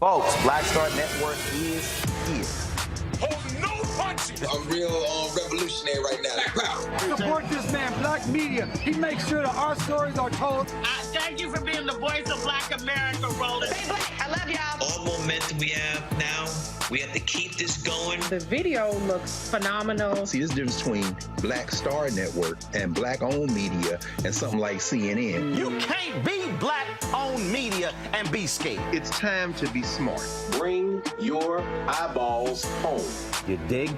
Folks, Black Star Network is here. Hold no punches. I'm real revolutionary right now. Support this man, Black Media. He makes sure that our stories are told. Thank you for being the voice of Black America, Roland. Stay black. I love y'all. All momentum we have now, we have to keep this going. The video looks phenomenal. See, there's a difference between Black Star Network and Black-owned media and something like CNN. You can't be Black-owned media and be scared. It's time to be smart. Bring your eyeballs home. You dig?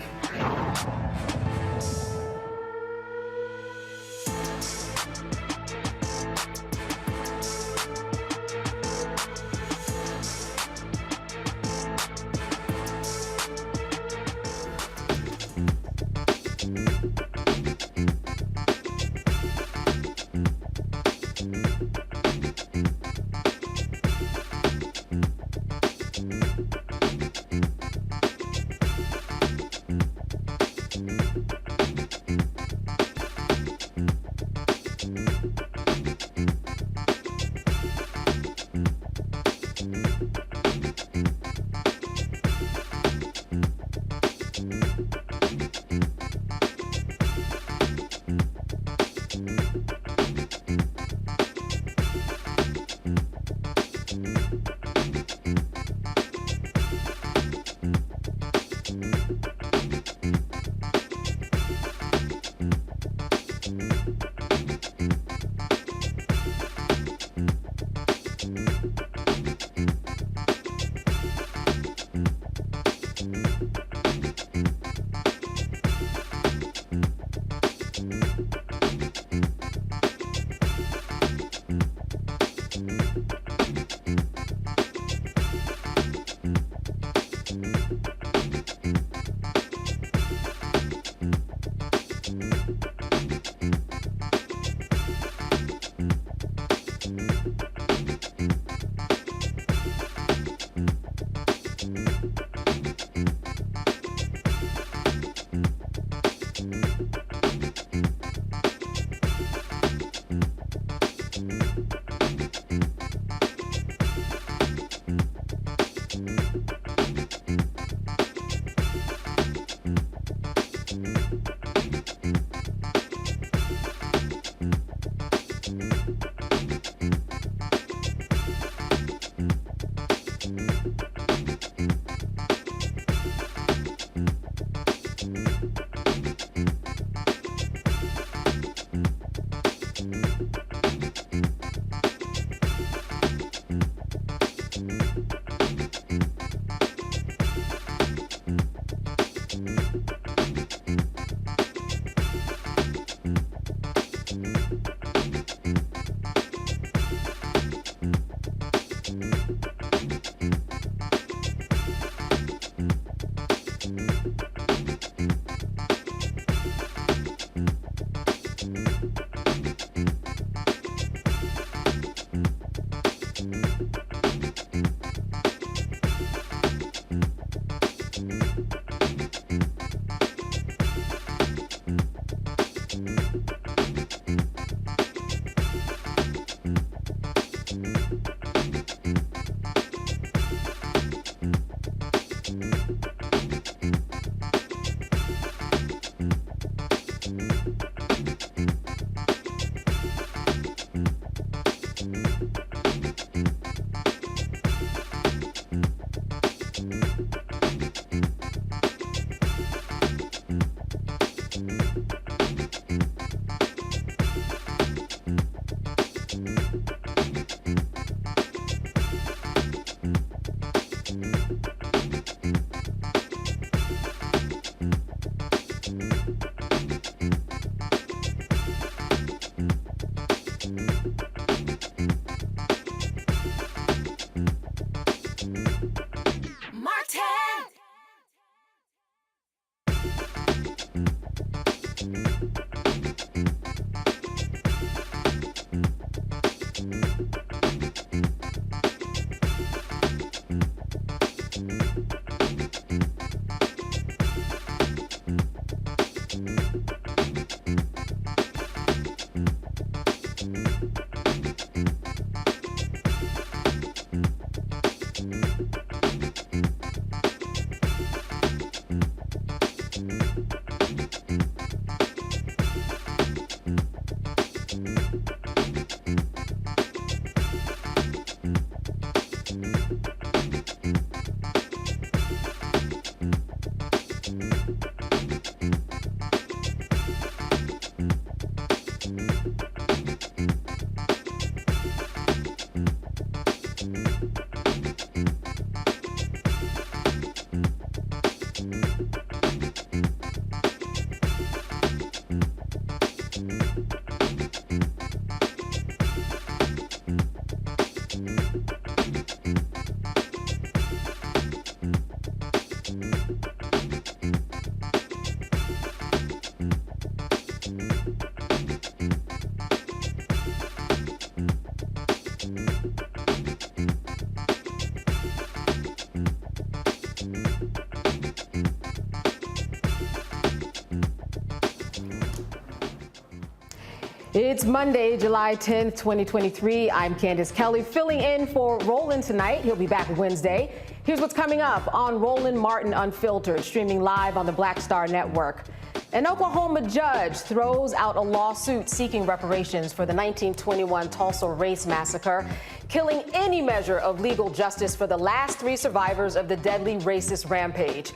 It's Monday, July 10th, 2023. I'm Candace Kelly, filling in for Roland tonight. He'll be back Wednesday. Here's what's coming up on Roland Martin Unfiltered, streaming live on the Black Star Network. An Oklahoma judge throws out a lawsuit seeking reparations for the 1921 Tulsa Race Massacre, killing any measure of legal justice for the last 3 survivors of the deadly racist rampage.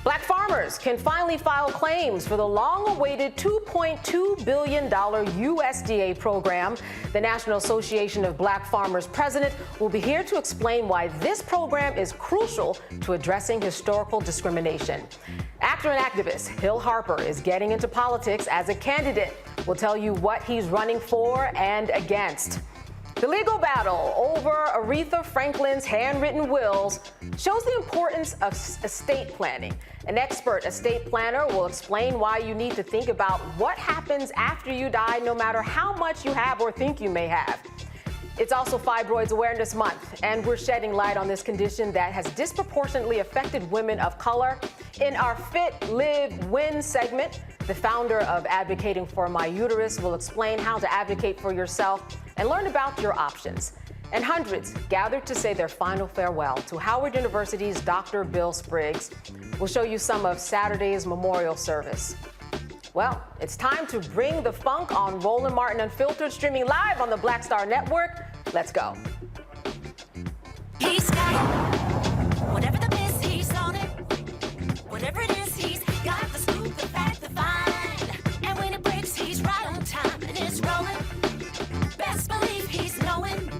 Black farmers can finally file claims for the long-awaited $2.2 billion USDA program. The National Association of Black Farmers president will be here to explain why this program is crucial to addressing historical discrimination. Actor and activist Hill Harper is getting into politics as a candidate. We'll tell you what he's running for and against. The legal battle over Aretha Franklin's handwritten wills shows the importance of estate planning. An expert estate planner will explain why you need to think about what happens after you die, no matter how much you have or think you may have. It's also Fibroids Awareness Month, and we're shedding light on this condition that has disproportionately affected women of color. In our Fit, Live, Win segment, the founder of Advocating for My Uterus will explain how to advocate for yourself and learn about your options. And hundreds gathered to say their final farewell to Howard University's Dr. Bill Spriggs. We'll show you some of Saturday's memorial service. Well, it's time to bring the funk on Roland Martin Unfiltered, streaming live on the Black Star Network. Let's go. He's got it. Whatever the miss, he's on it. Whatever it is, he's got the scoop, the fact, the find. And when it breaks, he's right on time and it's rolling. Best believe he's knowing.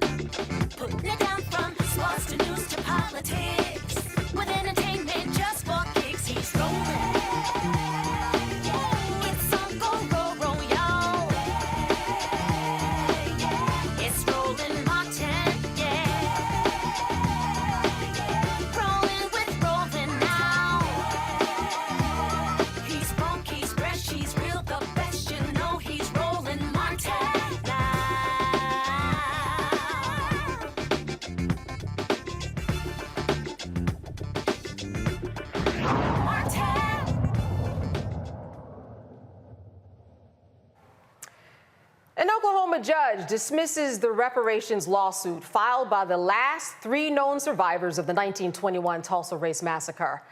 Putting it down from sports to news to politics. With entertainment just for kicks, he's rolling. An Oklahoma judge dismisses the reparations lawsuit filed by the last 3 known survivors of the 1921 Tulsa Race Massacre.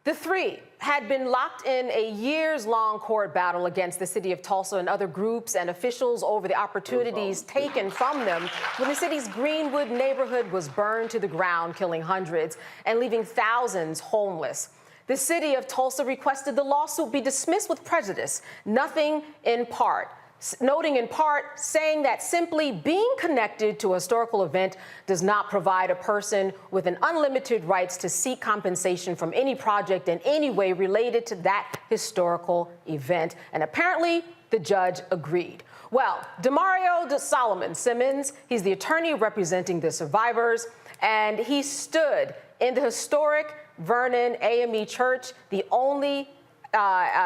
The 3 had been locked in a years-long court battle against the city of Tulsa and other groups and officials over the opportunities taken from them when the city's Greenwood neighborhood was burned to the ground, killing hundreds and leaving thousands homeless. The city of Tulsa requested the lawsuit be dismissed with prejudice, noting in part, saying that simply being connected to a historical event does not provide a person with an unlimited rights to seek compensation from any project in any way related to that historical event. And apparently, the judge agreed. Well, Demario Solomon Simmons, he's the attorney representing the survivors, and he stood in the historic Vernon AME Church, the only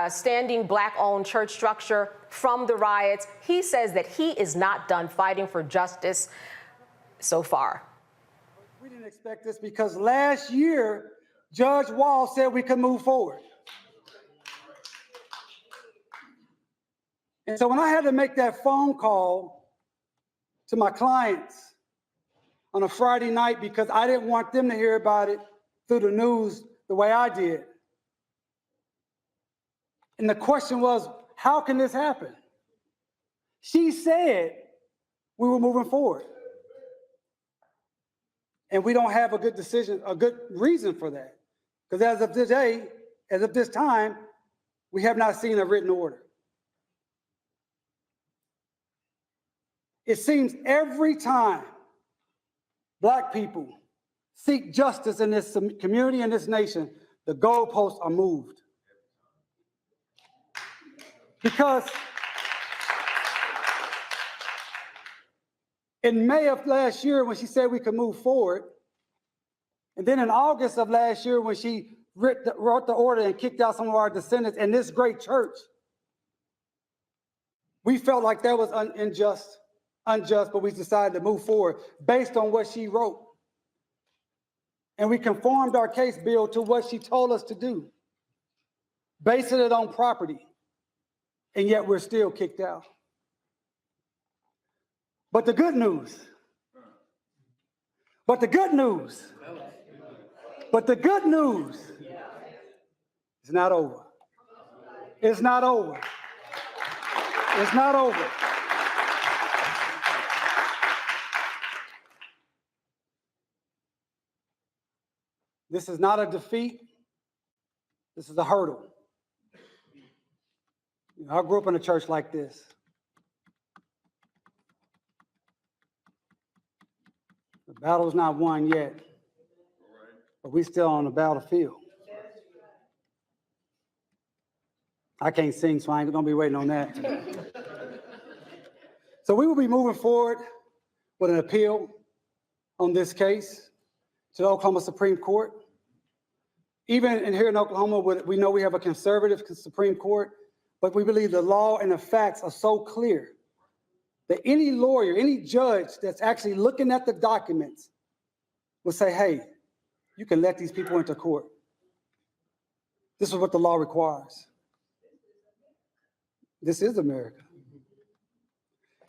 standing Black-owned church structure from the riots. He says that he is not done fighting for justice so far. We didn't expect this because last year, Judge Wall said we could move forward. And so when I had to make that phone call to my clients on a Friday night because I didn't want them to hear about it through the news the way I did. And the question was, how can this happen? She said we were moving forward. And we don't have a good decision, a good reason for that. Because as of today, as of this time, we have not seen a written order. It seems every time Black people seek justice in this community and this nation, the goalposts are moved. Because in May of last year, when she said we could move forward, and then in August of last year, when she wrote the order and kicked out some of our descendants in this great church, we felt like that was unjust, but we decided to move forward based on what she wrote. And we conformed our case bill to what she told us to do, basing it on property, and yet we're still kicked out. But the good news, it's not over. It's not over. It's not over. This is not a defeat. This is a hurdle. You know, I grew up in a church like this. The battle's not won yet, but we're still on the battlefield. I can't sing, so I ain't gonna be waiting on that. So we will be moving forward with an appeal on this case to the Oklahoma Supreme Court. Even here in Oklahoma, we know we have a conservative Supreme Court, but we believe the law and the facts are so clear that any lawyer, any judge that's actually looking at the documents will say, hey, you can let these people into court. This is what the law requires. This is America.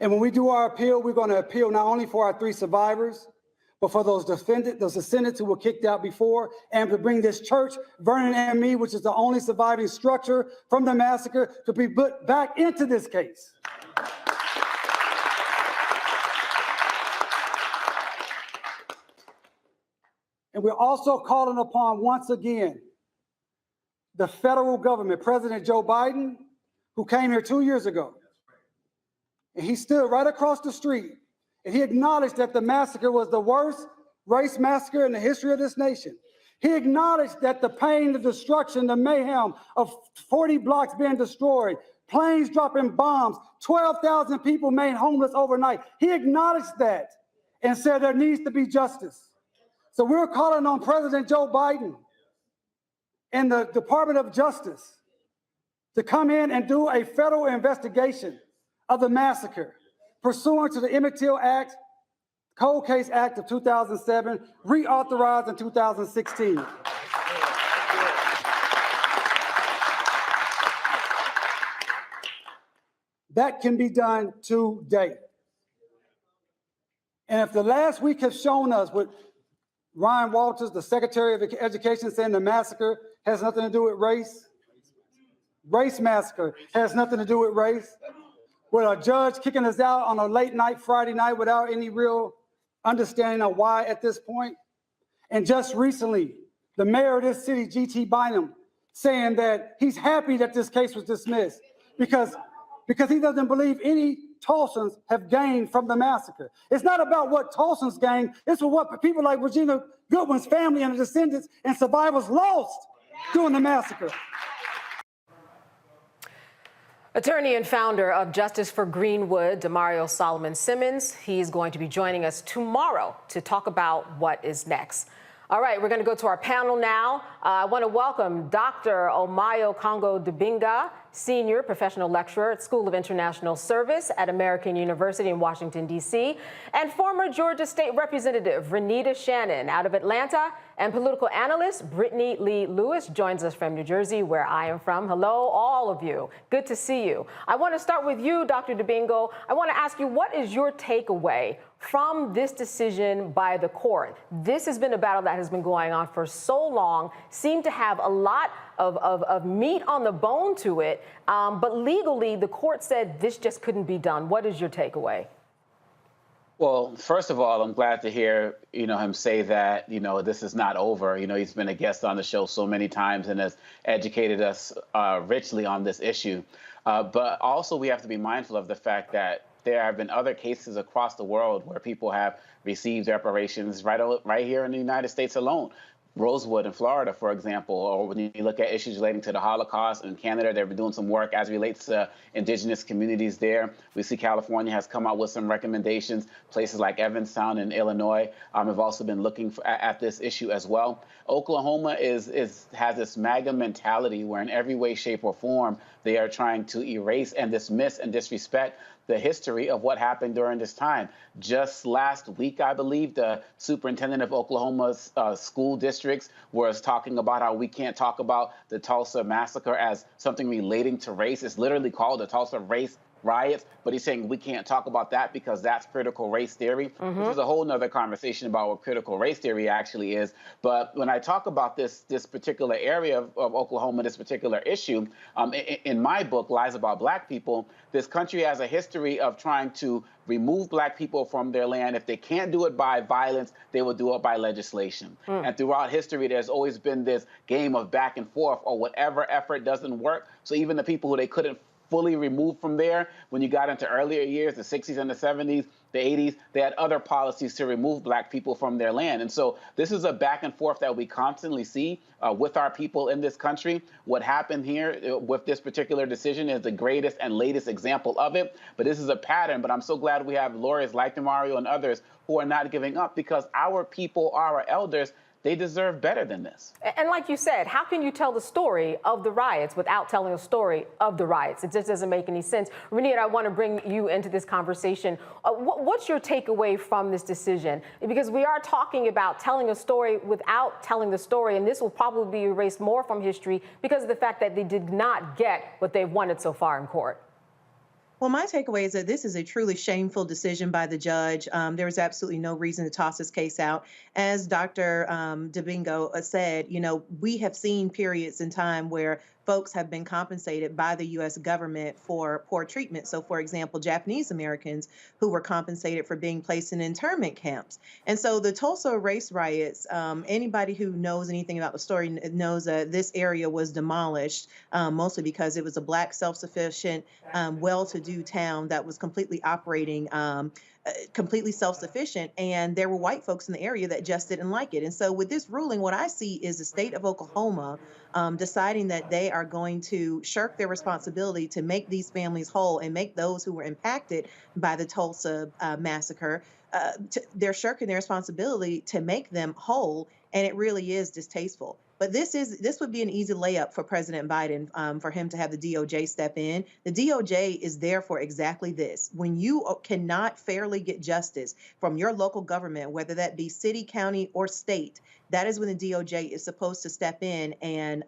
And when we do our appeal, we're going to appeal not only for our 3 survivors, but for those descendants who were kicked out before, and to bring this church, Vernon and Me, which is the only surviving structure from the massacre, to be put back into this case. And we're also calling upon, once again, the federal government, President Joe Biden, who came here 2 years ago. And he stood right across the street, and he acknowledged that the massacre was the worst race massacre in the history of this nation. He acknowledged that the pain, the destruction, the mayhem of 40 blocks being destroyed, planes dropping bombs, 12,000 people made homeless overnight. He acknowledged that and said there needs to be justice. So we're calling on President Joe Biden and the Department of Justice to come in and do a federal investigation of the massacre pursuant to the Emmett Till Act, Cold Case Act of 2007, reauthorized in 2016. That can be done today. And if the last week has shown us what Ryan Walters, the Secretary of Education, saying the massacre has nothing to do with race, race massacre has nothing to do with race, with a judge kicking us out on a late night Friday night without any real understanding of why at this point. And just recently, the mayor of this city, G.T. Bynum, saying that he's happy that this case was dismissed because he doesn't believe any Tulsans have gained from the massacre. It's not about what Tulsans gained, it's what people like Regina Goodwin's family and the descendants and survivors lost during the massacre. Attorney and founder of Justice for Greenwood, Demario Solomon Simmons, he's going to be joining us tomorrow to talk about what is next. All right, we're going to go to our panel now. I want to welcome Dr. Omayo Congo Dibinga, Senior Professional Lecturer at School of International Service at American University in Washington, D.C., and former Georgia State Representative Renita Shannon out of Atlanta, and political analyst Brittany Lee Lewis joins us from New Jersey, where I am from. Hello, all of you. Good to see you. I want to start with you, Dr. Dibingo. I want to ask you, what is your takeaway from this decision by the court? This has been a battle that has been going on for so long, seemed to have a lot of meat on the bone to it, but legally the court said this just couldn't be done. What is your takeaway? Well, first of all, I'm glad to hear, him say that, this is not over. He's been a guest on the show so many times and has educated us richly on this issue. But also we have to be mindful of the fact that there have been other cases across the world where people have received reparations right here in the United States alone. Rosewood in Florida, for example, or when you look at issues relating to the Holocaust in Canada, they've been doing some work as relates to indigenous communities there. We see California has come out with some recommendations. Places like Evanstown in Illinois have also been looking at this issue as well. Oklahoma has this MAGA mentality where in every way, shape, or form, they are trying to erase and dismiss and disrespect the history of what happened during this time. Just last week, I believe, the superintendent of Oklahoma's school districts was talking about how we can't talk about the Tulsa Massacre as something relating to race. It's literally called the Tulsa Race Riots, but he's saying we can't talk about that because that's critical race theory, which is a whole nother conversation about what critical race theory actually is. But when I talk about this particular area of Oklahoma, this particular issue, in my book, Lies About Black People, this country has a history of trying to remove black people from their land. If they can't do it by violence, they will do it by legislation. And throughout history, there's always been this game of back and forth, or whatever effort doesn't work. So even the people who they couldn't fully removed from there, when you got into earlier years, the 60s and the 70s, the 80s, they had other policies to remove black people from their land. And so this is a back and forth that we constantly see with our people in this country. What happened here with this particular decision is the greatest and latest example of it. But this is a pattern. But I'm so glad we have lawyers like Mario and others who are not giving up, because our people are our elders. They deserve better than this. And like you said, how can you tell the story of the riots without telling a story of the riots? It just doesn't make any sense. Renita, I want to bring you into this conversation. What's your takeaway from this decision? Because we are talking about telling a story without telling the story, and this will probably be erased more from history because of the fact that they did not get what they've wanted so far in court. Well, my takeaway is that this is a truly shameful decision by the judge. There was absolutely no reason to toss this case out. As Dr. Dubingo said, we have seen periods in time where folks have been compensated by the U.S. government for poor treatment. So, for example, Japanese Americans who were compensated for being placed in internment camps. And so the Tulsa Race Riots, anybody who knows anything about the story knows that this area was demolished, mostly because it was a Black, self-sufficient, well-to-do town that was completely operating completely self-sufficient, and there were white folks in the area that just didn't like it. And so with this ruling, what I see is the state of Oklahoma deciding that they are going to shirk their responsibility to make these families whole and make those who were impacted by the Tulsa massacre, they're shirking their responsibility to make them whole, and it really is distasteful. But this would be an easy layup for President Biden, for him to have the DOJ step in. The DOJ is there for exactly this. When you cannot fairly get justice from your local government, whether that be city, county, or state, that is when the DOJ is supposed to step in and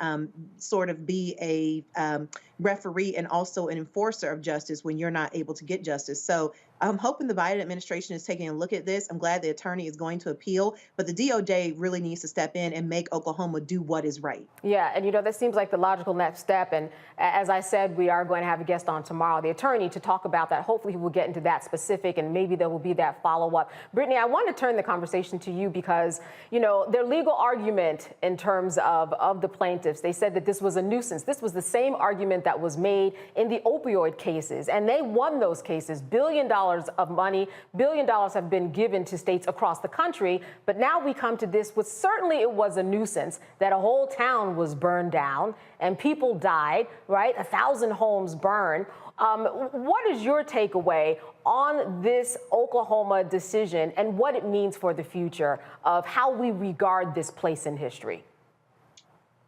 sort of be a referee and also an enforcer of justice when you're not able to get justice. So I'm hoping the Biden administration is taking a look at this. I'm glad the attorney is going to appeal, but the DOJ really needs to step in and make Oklahoma do what is right. Yeah, and that seems like the logical next step. And as I said, we are going to have a guest on tomorrow, the attorney, to talk about that. Hopefully he will get into that specific, and maybe there will be that follow-up. Brittany, I want to turn the conversation to you because, their legal argument in terms of the plaintiffs, they said that this was a nuisance. This was the same argument that was made in the opioid cases, and they won those cases. $1 billion of money, $1 billion have been given to states across the country. But now we come to this, which certainly it was a nuisance, that a whole town was burned down and people died, right? 1,000 homes burned. What is your takeaway on this Oklahoma decision and what it means for the future of how we regard this place in history?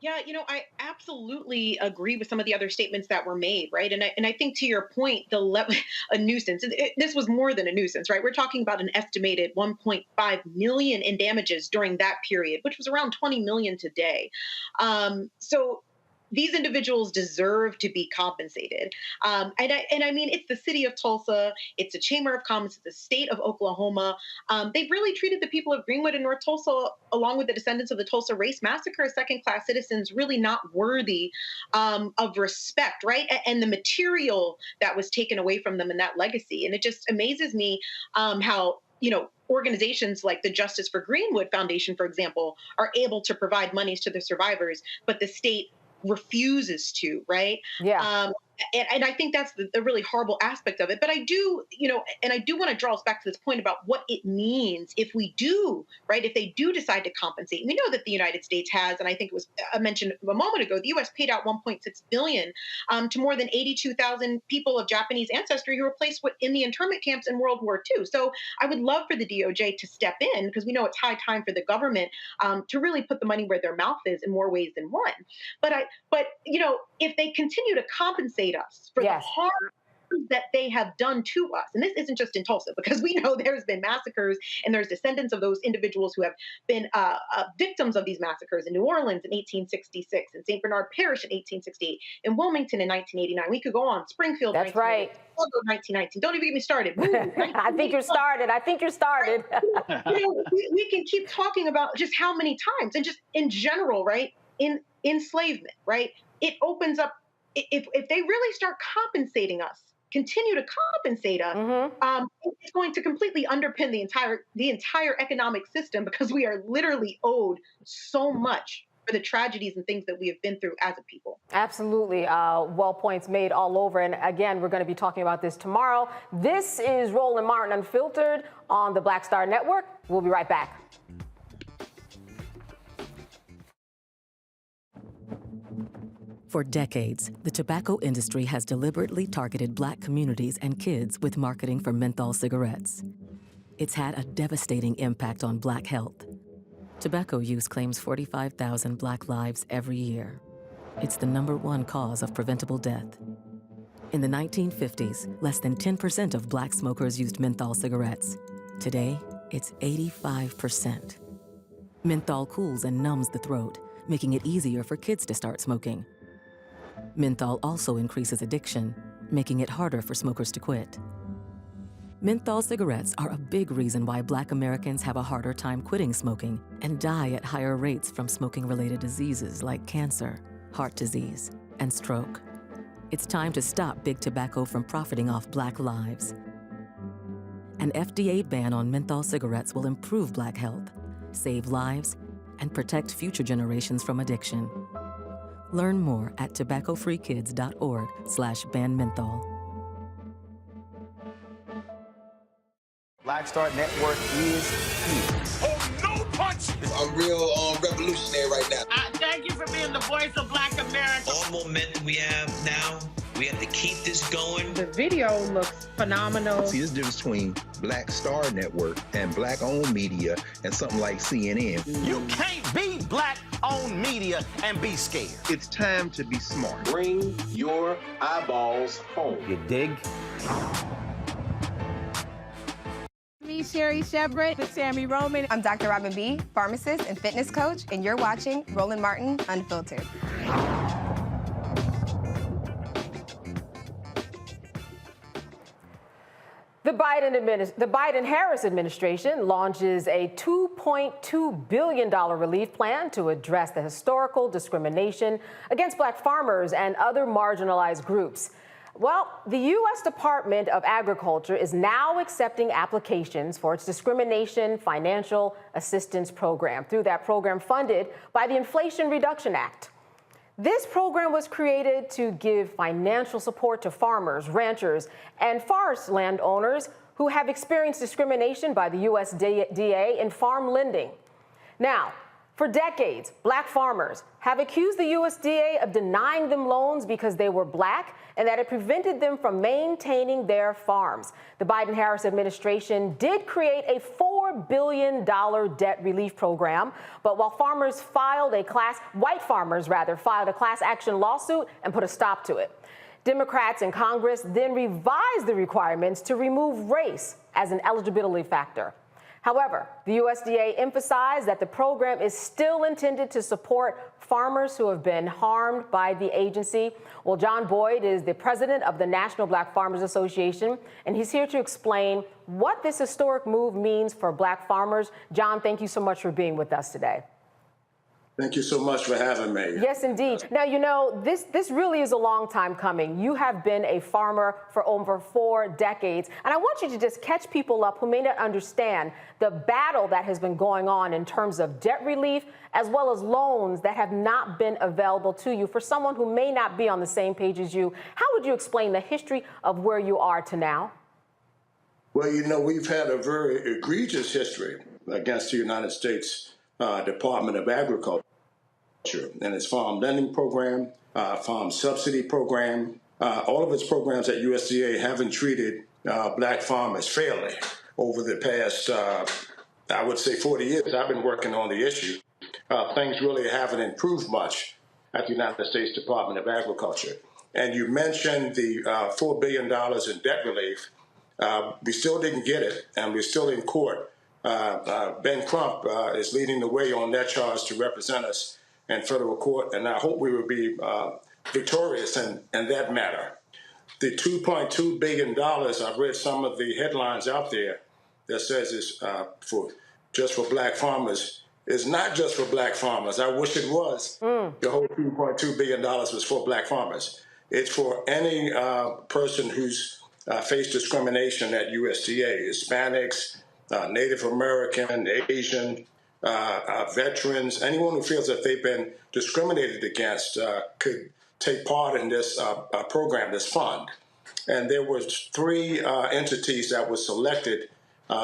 Yeah, I absolutely agree with some of the other statements that were made, right? And I think to your point, a nuisance, this was more than a nuisance, right? We're talking about an estimated 1.5 million in damages during that period, which was around 20 million today. So these individuals deserve to be compensated. And I mean, it's the city of Tulsa, it's the Chamber of Commerce, it's the state of Oklahoma. They've really treated the people of Greenwood and North Tulsa, along with the descendants of the Tulsa Race Massacre, as second-class citizens, really not worthy of respect, right? And the material that was taken away from them in that legacy. And it just amazes me how organizations like the Justice for Greenwood Foundation, for example, are able to provide monies to the survivors, but the state refuses to, right? Yeah. And I think that's the really horrible aspect of it. But I do, and I do want to draw us back to this point about what it means if we do, right? If they do decide to compensate. We know that the United States has, and I think it was mentioned a moment ago, the U.S. paid out $1.6 billion to more than 82,000 people of Japanese ancestry who were placed in the internment camps in World War II. So I would love for the DOJ to step in, because we know it's high time for the government to really put the money where their mouth is in more ways than one. But if they continue to compensate us for the harm that they have done to us, and this isn't just in Tulsa, because we know there's been massacres and there's descendants of those individuals who have been victims of these massacres in New Orleans in 1866, in St. Bernard Parish in 1868, in Wilmington in 1989. We could go on. Springfield. That's right. 1919. Don't even get me started. I think you're started. We can keep talking about just how many times, and just in general, right? In enslavement, right? It opens up, if they really start compensating us, continue to compensate us, it's going to completely underpin the entire economic system, because we are literally owed so much for the tragedies and things that we have been through as a people. Absolutely. Well, points made all over. And again, we're going to be talking about this tomorrow. This is Roland Martin Unfiltered on the Black Star Network. We'll be right back. For decades, the tobacco industry has deliberately targeted Black communities and kids with marketing for menthol cigarettes. It's had a devastating impact on Black health. Tobacco use claims 45,000 Black lives every year. It's the #1 cause of preventable death. In the 1950s, less than 10% of Black smokers used menthol cigarettes. Today, it's 85%. Menthol cools and numbs the throat, making it easier for kids to start smoking. Menthol also increases addiction, making it harder for smokers to quit. Menthol cigarettes are a big reason why Black Americans have a harder time quitting smoking and die at higher rates from smoking-related diseases like cancer, heart disease, and stroke. It's time to stop Big Tobacco from profiting off Black lives. An FDA ban on menthol cigarettes will improve Black health, save lives, and protect future generations from addiction. Learn more at tobaccofreekids.org/ban menthol. Black Star Network is here. Oh, no punches! I'm real revolutionary right now. Thank you for being the voice of Black America. All momentum we have now, we have to keep this going. The video looks phenomenal. See, there's a difference between Black Star Network and Black-owned media and something like CNN. You can't be Black-owned media and be scared. It's time to be smart. Bring your eyeballs home. You dig? Me, Sherry Shepard, with Sammy Roman. I'm Dr. Robin B., pharmacist and fitness coach, and you're watching Roland Martin Unfiltered. The Biden-Harris administration launches a $2.2 billion relief plan to address the historical discrimination against Black farmers and other marginalized groups. Well, the U.S. Department of Agriculture is now accepting applications for its Discrimination Financial Assistance Program, through that program funded by the Inflation Reduction Act. This program was created to give financial support to farmers, ranchers, and forest landowners who have experienced discrimination by the USDA in farm lending. Now, for decades, Black farmers have accused the USDA of denying them loans because they were Black and that it prevented them from maintaining their farms. The Biden-Harris administration did create a $4 billion debt relief program, but while white farmers filed a class action lawsuit and put a stop to it. Democrats in Congress then revised the requirements to remove race as an eligibility factor. However, the USDA emphasized that the program is still intended to support farmers who have been harmed by the agency. Well, John Boyd is the president of the National Black Farmers Association, and he's here to explain what this historic move means for Black farmers. John, thank you so much for being with us today. Thank you so much for having me. Yes, indeed. Now, you know, this really is a long time coming. You have been a farmer for over 4 decades, and I want you to just catch people up who may not understand the battle that has been going on in terms of debt relief, as well as loans that have not been available to you. For someone who may not be on the same page as you, how would you explain the history of where you are to now? Well, you know, we've had a very egregious history against the United States Department of Agriculture and its farm lending program, farm subsidy program. All of its programs at USDA haven't treated black farmers fairly over the past, I would say 40 years. I've been working on the issue. Things really haven't improved much at the United States Department of Agriculture. And you mentioned the $4 billion in debt relief. We still didn't get it, and we're still in court. Ben Crump is leading the way on that charge to represent us in federal court, and I hope we will be victorious in that matter. The $2.2 billion, I've read some of the headlines out there that says it's just for black farmers. It's not just for black farmers. I wish it was. The whole $2.2 billion was for black farmers. It's for any person who's faced discrimination at USDA, Hispanics, Native American, Asian, veterans, anyone who feels that they've been discriminated against could take part in this program, this fund. And there were 3 entities that were selected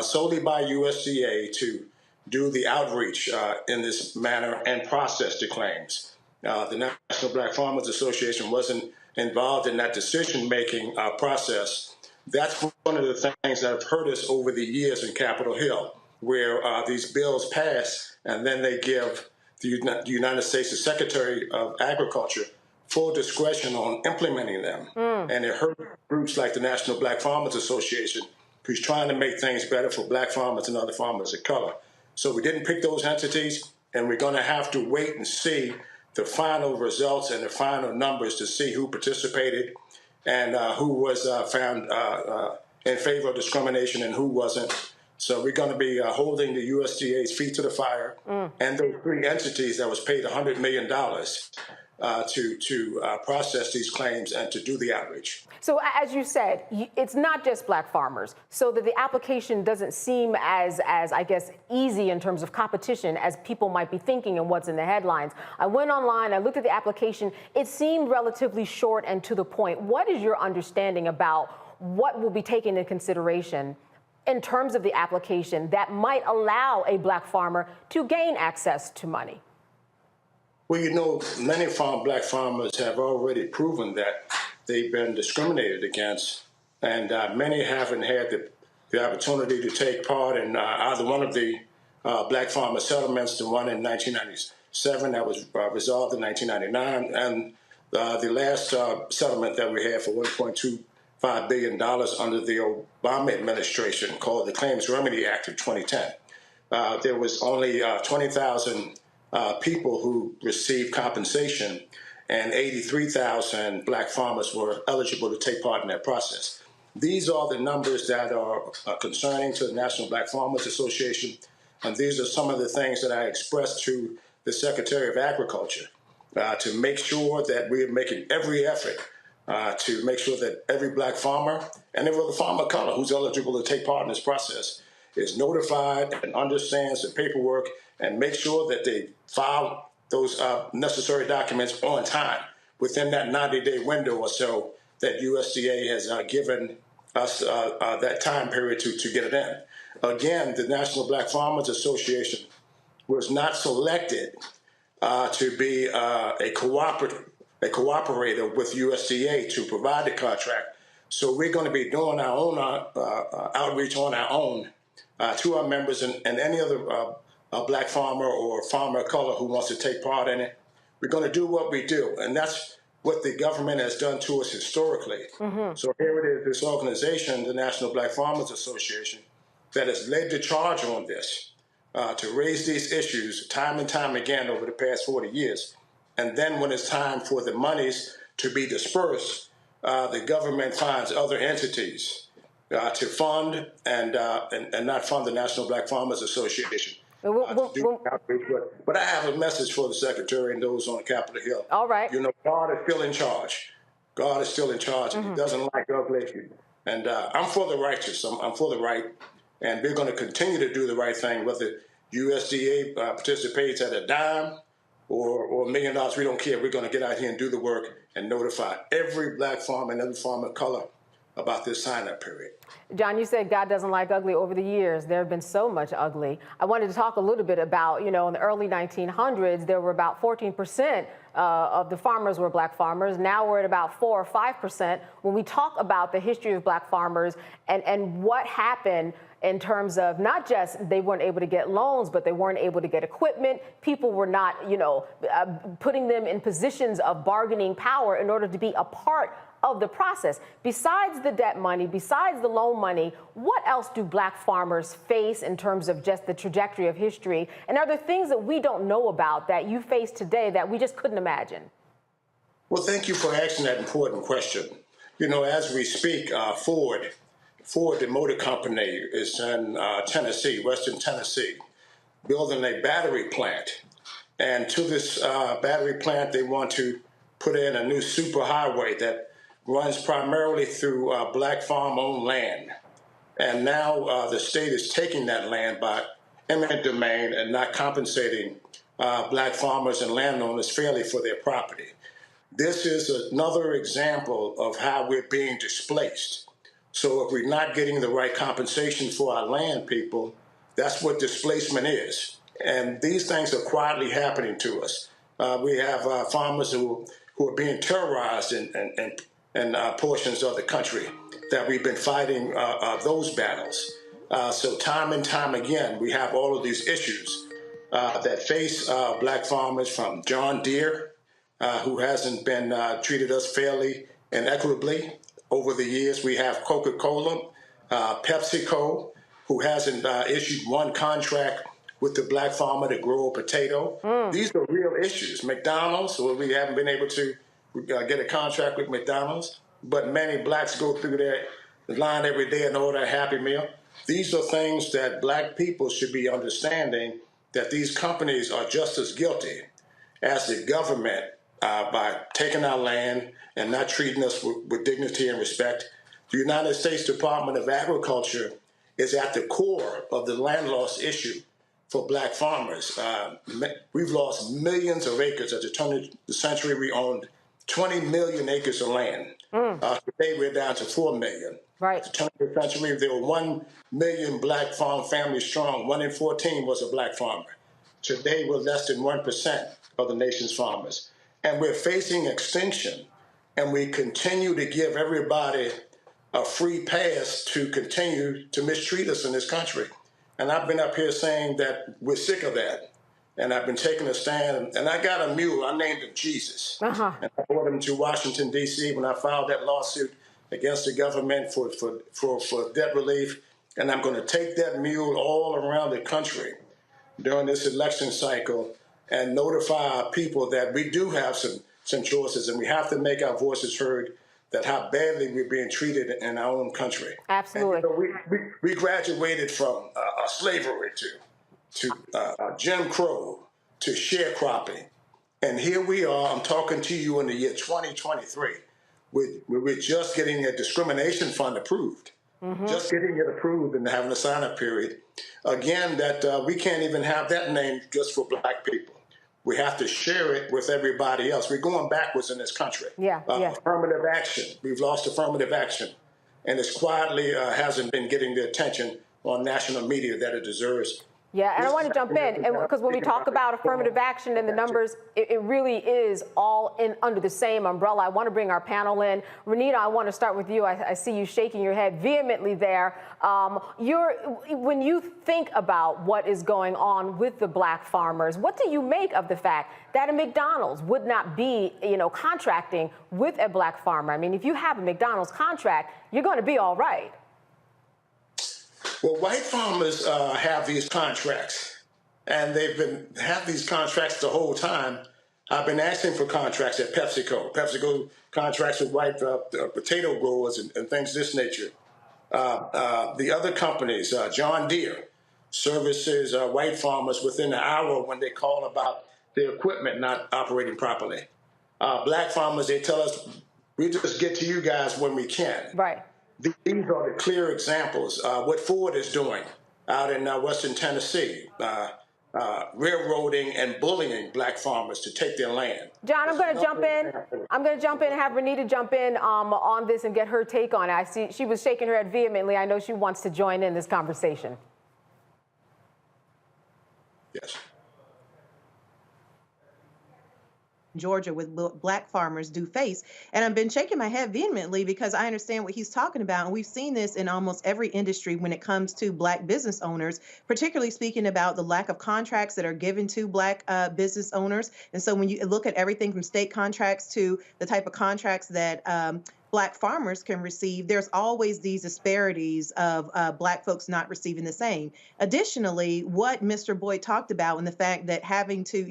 solely by USDA to do the outreach in this manner and process the claims. The National Black Farmers Association wasn't involved in that decision-making process. That's one of the things that have hurt us over the years in Capitol Hill, where these bills pass and then they give the United States, the Secretary of Agriculture, full discretion on implementing them. And it hurt groups like the National Black Farmers Association, who's trying to make things better for black farmers and other farmers of color. So we didn't pick those entities, and we're going to have to wait and see the final results and the final numbers to see who participated and who was found in favor of discrimination and who wasn't. So we're going to be holding the USDA's feet to the fire, and those 3 entities that was paid $100 million to process these claims and to do the outreach. So as you said, it's not just black farmers, so that the application doesn't seem as I guess, easy in terms of competition as people might be thinking and what's in the headlines. I went online, I looked at the application. It seemed relatively short and to the point. What is your understanding about what will be taken into consideration in terms of the application that might allow a black farmer to gain access to money? Well, you know, many black farmers have already proven that they've been discriminated against, and many haven't had the opportunity to take part in either one of the black farmer settlements, the one in 1997 that was resolved in 1999, and the last settlement that we had for $1.25 billion under the Obama administration, called the Claims Remedy Act of 2010. There was only 20,000 people who received compensation, and 83,000 black farmers were eligible to take part in that process. These are the numbers that are concerning to the National Black Farmers Association, and these are some of the things that I expressed to the Secretary of Agriculture to make sure that we're making every effort to make sure that every black farmer and every other farmer of color who's eligible to take part in this process is notified and understands the paperwork and make sure that they file those necessary documents on time within that 90-day window or so that USDA has given us that time period to get it in. Again, the National Black Farmers Association was not selected to be a cooperator with USDA to provide the contract. So we're going to be doing our own outreach on our own to our members and any other black farmer or farmer of color who wants to take part in it. We're going to do what we do, and that's what the government has done to us historically. So here it is, this organization, the National Black Farmers Association, that has led the charge on this to raise these issues time and time again over the past 40 years. And then when it's time for the monies to be dispersed, the government finds other entities to fund and not fund the National Black Farmers Association. to do outreach. But I have a message for the Secretary and those on Capitol Hill. All right. You know, God is still in charge. God is still in charge. And He doesn't like ugly. And I'm for the righteous. I'm for the right. And we're going to continue to do the right thing, whether USDA participates at a dime or $1 million. We don't care. We're going to get out here and do the work and notify every black farmer and every farmer of color about this sign-up period. John, you said God doesn't like ugly. Over the years, there have been so much ugly. I wanted to talk a little bit about, in the early 1900s, there were about 14% of the farmers were black farmers. Now we're at about 4 or 5%. When we talk about the history of black farmers and what happened in terms of not just they weren't able to get loans, but they weren't able to get equipment. People were not, putting them in positions of bargaining power in order to be a part of the process. Besides the debt money, besides the loan money, what else do black farmers face in terms of just the trajectory of history? And are there things that we don't know about that you face today that we just couldn't imagine? Well, thank you for asking that important question. As we speak, Ford, the motor company, is in Tennessee, Western Tennessee, building a battery plant. And to this battery plant, they want to put in a new superhighway that runs primarily through black farm-owned land. And now the state is taking that land by eminent domain and not compensating black farmers and landowners fairly for their property. This is another example of how we're being displaced. So if we're not getting the right compensation for our land, people, that's what displacement is. And these things are quietly happening to us. We have farmers who are being terrorized in portions of the country that we've been fighting those battles. So time and time again, we have all of these issues that face black farmers, from John Deere, who hasn't been treated us fairly and equitably over the years. We have Coca-Cola, PepsiCo, who hasn't issued one contract with the black farmer to grow a potato. These are real issues. McDonald's, well, we haven't been able to get a contract with McDonald's, but many blacks go through their line every day and order a Happy Meal. These are things that black people should be understanding, that these companies are just as guilty as the government by taking our land and not treating us with dignity and respect. The United States Department of Agriculture is at the core of the land loss issue for black farmers. We've lost millions of acres. At the turn of the century, we owned 20 million acres of land. Today, we're down to 4 million. Right. At the turn of the century, there were 1 million black farm families strong. 1 in 14 was a black farmer. Today, we're less than 1% of the nation's farmers. And we're facing extinction. And we continue to give everybody a free pass to continue to mistreat us in this country. And I've been up here saying that we're sick of that. And I've been taking a stand. And I got a mule. I named him Jesus. And I brought him to Washington, D.C. when I filed that lawsuit against the government for debt relief. And I'm going to take that mule all around the country during this election cycle and notify our people that we do have some choices, and we have to make our voices heard, that how badly we're being treated in our own country. Absolutely. And, we graduated from slavery to Jim Crow to sharecropping. And here we are, I'm talking to you in the year 2023. We're just getting a discrimination fund approved. Just getting it approved and having a sign-up period. Again, that we can't even have that name just for black people. We have to share it with everybody else. We're going backwards in this country. Affirmative action. We've lost affirmative action. And it's quietly hasn't been getting the attention on national media that it deserves. Yeah, and I want to jump in, because when we talk about affirmative action and the numbers, it really is all under the same umbrella. I want to bring our panel in. Renita, I want to start with you. I see you shaking your head vehemently there. When you think about what is going on with the black farmers, what do you make of the fact that a McDonald's would not be, contracting with a black farmer? I mean, if you have a McDonald's contract, you're going to be all right. Well, white farmers have these contracts, and they've had these contracts the whole time. I've been asking for contracts at PepsiCo. PepsiCo contracts with white potato growers and things of this nature. The other companies, John Deere. services white farmers within an hour when they call about their equipment not operating properly. Black farmers, they tell us, we just get to you guys when we can. Right. These are the clear examples. What Ford is doing out in Western Tennessee, railroading and bullying black farmers to take their land. John, I'm going to jump in. I'm going to jump in and have Renita jump in on this and get her take on it. I see she was shaking her head vehemently. I know she wants to join in this conversation. Yes. Georgia with black farmers do face. And I've been shaking my head vehemently because I understand what he's talking about. And we've seen this in almost every industry when it comes to black business owners, particularly speaking about the lack of contracts that are given to black business owners. And so when you look at everything from state contracts to the type of contracts that black farmers can receive, there's always these disparities of black folks not receiving the same. Additionally, what Mr. Boyd talked about and the fact that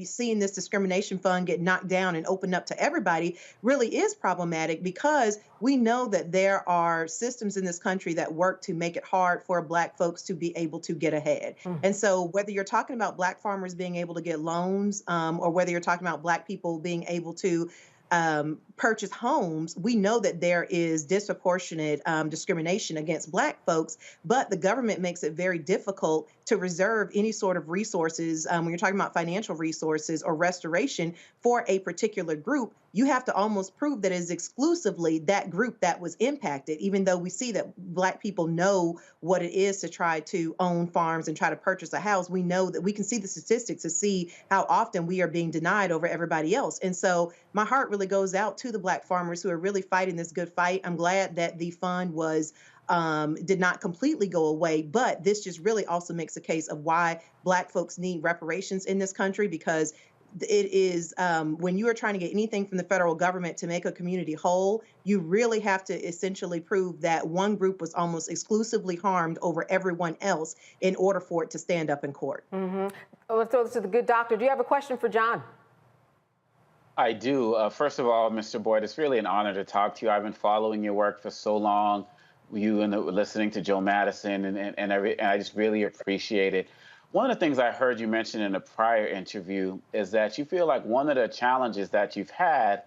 seeing this discrimination fund get knocked down and opened up to everybody really is problematic because we know that there are systems in this country that work to make it hard for black folks to be able to get ahead. And so whether you're talking about black farmers being able to get loans or whether you're talking about black people being able to purchase homes, we know that there is disproportionate discrimination against black folks, but the government makes it very difficult to reserve any sort of resources. When you're talking about financial resources or restoration for a particular group, you have to almost prove that it is exclusively that group that was impacted, even though we see that black people know what it is to try to own farms and try to purchase a house. We know that we can see the statistics to see how often we are being denied over everybody else. And so my heart really goes out to the black farmers who are really fighting this good fight. I'm glad that the fund did not completely go away, but this just really also makes a case of why black folks need reparations in this country, because it is when you are trying to get anything from the federal government to make a community whole, you really have to essentially prove that one group was almost exclusively harmed over everyone else in order for it to stand up in court. Let's throw this to the good doctor. Do you have a question for John? I do. First of all, Mr. Boyd, it's really an honor to talk to you. I've been following your work for so long. You and listening to Joe Madison and I just really appreciate it. One of the things I heard you mention in a prior interview is that you feel like one of the challenges that you've had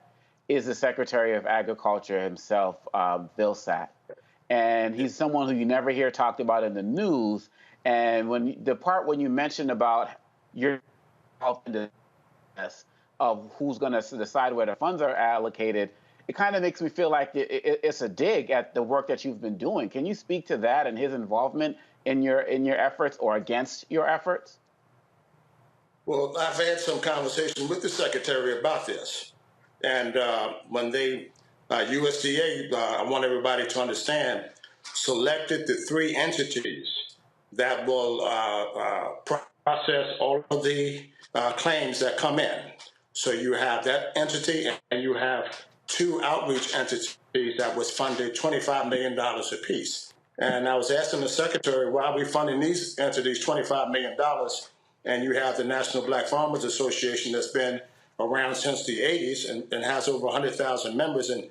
is the Secretary of Agriculture himself, Vilsack. And he's someone who you never hear talked about in the news. And when you mentioned about your help in the of who's going to decide where the funds are allocated, it kind of makes me feel like it's a dig at the work that you've been doing. Can you speak to that and his involvement in your efforts or against your efforts? Well, I've had some conversation with the Secretary about this. And when USDA, I want everybody to understand, selected the 3 entities that will process all of the claims that come in. So you have that entity and you have 2 outreach entities that was funded $25 million apiece. And I was asking the Secretary, why are we funding these entities $25 million? And you have the National Black Farmers Association that's been around since the 80s and has over 100,000 members in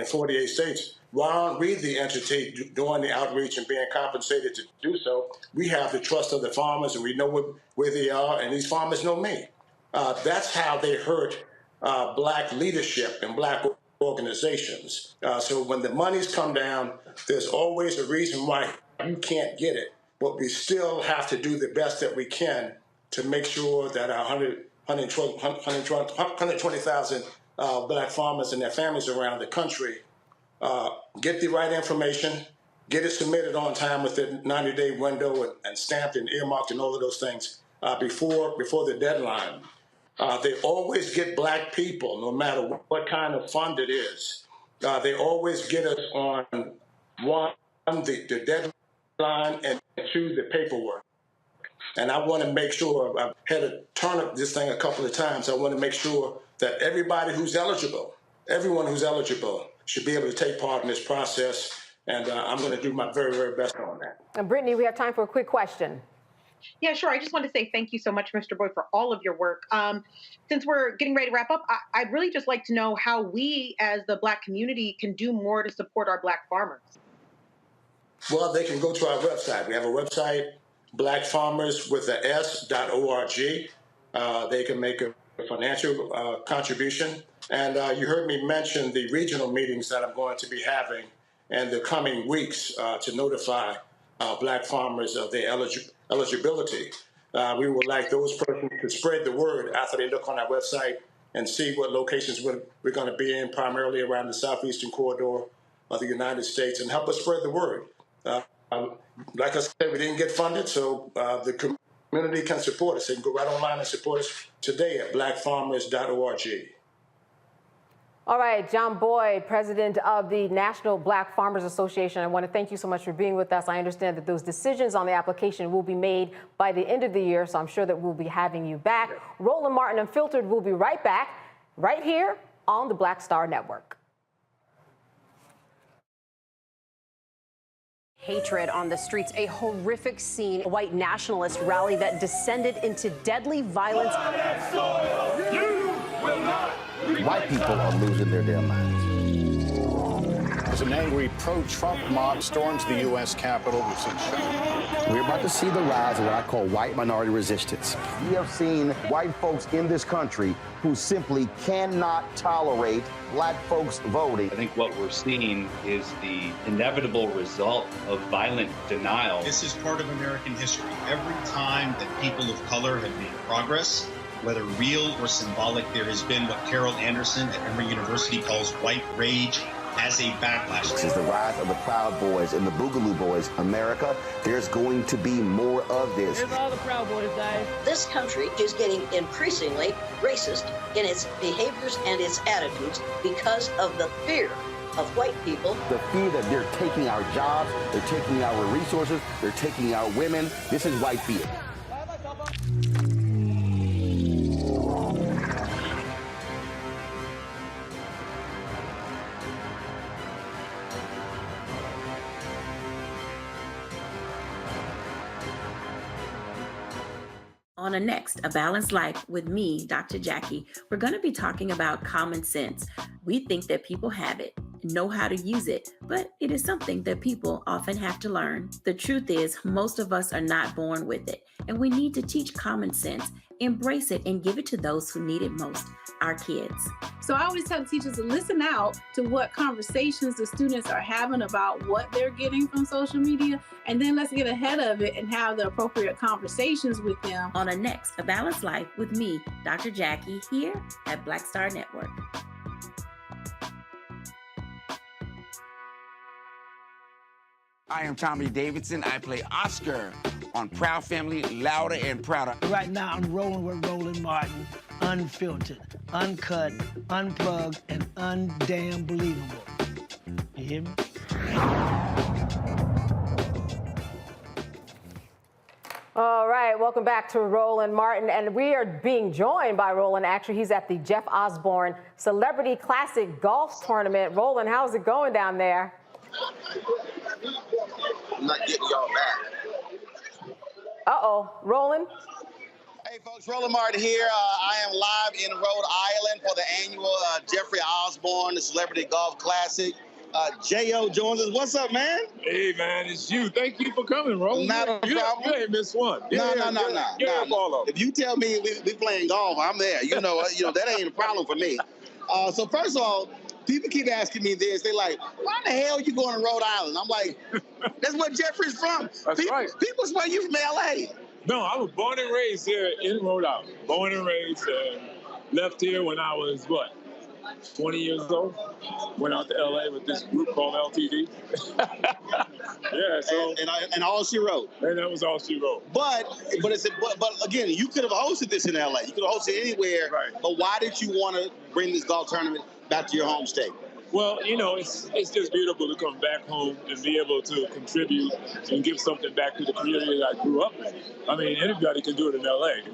48 states. Why aren't we the entity doing the outreach and being compensated to do so? We have the trust of the farmers and we know where they are, and these farmers know me. That's how they hurt black leadership and black organizations. So when the monies come down, there's always a reason why you can't get it. But we still have to do the best that we can to make sure that our 120,000 black farmers and their families around the country get the right information, get it submitted on time within 90-day window and stamped and earmarked and all of those things before the deadline. They always get black people, no matter what kind of fund it is. They always get us on the deadline and 2, the paperwork. And I want to make sure, I've had to turn up this thing a couple of times, I want to make sure that everybody who's eligible, everyone who's eligible should be able to take part in this process. And I'm going to do my very, very best on that. And Brittany, we have time for a quick question. Yeah, sure. I just want to say thank you so much, Mr. Boyd, for all of your work. Since we're getting ready to wrap up, I'd really just like to know how we as the Black community can do more to support our Black farmers. Well, they can go to our website. We have a website, blackfarmerswithas.org. They can make a financial contribution. And you heard me mention the regional meetings that I'm going to be having in the coming weeks to notify Black farmers of their eligibility. We would like those persons to spread the word after they look on our website and see what locations we're going to be in, primarily around the southeastern corridor of the United States, and help us spread the word. Like I said, we didn't get funded, so the community can support us. They can go right online and support us today at blackfarmers.org. All right, John Boyd, president of the National Black Farmers Association, I want to thank you so much for being with us. I understand that those decisions on the application will be made by the end of the year, so I'm sure that we'll be having you back. Roland Martin Unfiltered will be right back, right here on the Black Star Network. Hatred on the streets, a horrific scene, a white nationalist rally that descended into deadly violence. White people are losing their damn minds. As an angry pro-Trump mob storms the U.S. Capitol, We're about to see the rise of what I call white minority resistance. We have seen white folks in this country who simply cannot tolerate black folks voting. I think what we're seeing is the inevitable result of violent denial. This is part of American history. Every time that people of color have made progress, whether real or symbolic, there has been what Carol Anderson at Emory University calls white rage as a backlash. This is the rise of the Proud Boys and the Boogaloo Boys. America, there's going to be more of this. Here's all the Proud Boys, guys. This country is getting increasingly racist in its behaviors and its attitudes because of the fear of white people. The fear that they're taking our jobs, they're taking our resources, they're taking our women. This is white fear. On a next, A Balanced Life with me, Dr. Jackie, we're going to be talking about common sense. We think that people have it, know how to use it, but it is something that people often have to learn. The truth is, most of us are not born with it, and we need to teach common sense, embrace it, and give it to those who need it most, our kids. So I always tell teachers to listen out to what conversations the students are having about what they're getting from social media, and then let's get ahead of it and have the appropriate conversations with them. On a next, A Balanced Life with me, Dr. Jackie, here at Black Star Network. I am Tommy Davidson. I play Oscar on Proud Family, Louder and Prouder. Right now, I'm rolling with Roland Martin, unfiltered, uncut, unplugged, and undamn believable. You hear me? All right, welcome back to Roland Martin, and we are being joined by Roland. Actually, he's at the Jeff Osborne Celebrity Classic Golf Tournament. Roland, how's it going down there? I'm not getting y'all back. Uh-oh, Roland? Hey, folks, Roland Martin here. I am live in Rhode Island for the annual Jeffrey Osborne Celebrity Golf Classic. J.O. joins us. What's up, man? Hey, man, it's you. Thank you for coming, Roland. Not a problem. You ain't missed one. No. If you tell me we playing golf, I'm there. You know, that ain't a problem for me. So first of all, people keep asking me this. They like, why the hell are you going to Rhode Island? I'm like, that's where Jeffrey's from. That's right. People swear you from L.A. No, I was born and raised here in Rhode Island. Born and raised and left here when I was, 20 years old. Went out to L.A. with this group called LTD. Yeah, so. And all she wrote. And that was all she wrote. But again, you could have hosted this in L.A. You could have hosted it anywhere. Right. But why did you want to bring this golf tournament back to your home state? Well, it's just beautiful to come back home and be able to contribute and give something back to the community that I grew up in. I mean, anybody can do it in L.A.,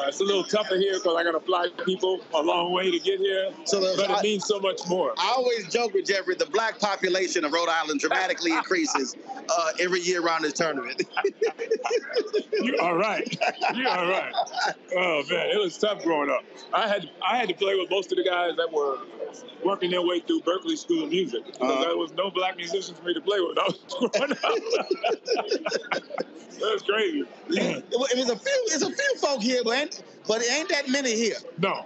It's a little tougher here because I got to fly people a long way to get here, but it means so much more. I always joke with Jeffrey, the black population of Rhode Island dramatically increases every year around this tournament. You are right. You are right. Oh, man, it was tough growing up. I had to play with most of the guys that were working their way way through Berkeley School of Music because there was no black musicians for me to play with when I was growing up. That's crazy. It's a few folk here, but it ain't that many here. No,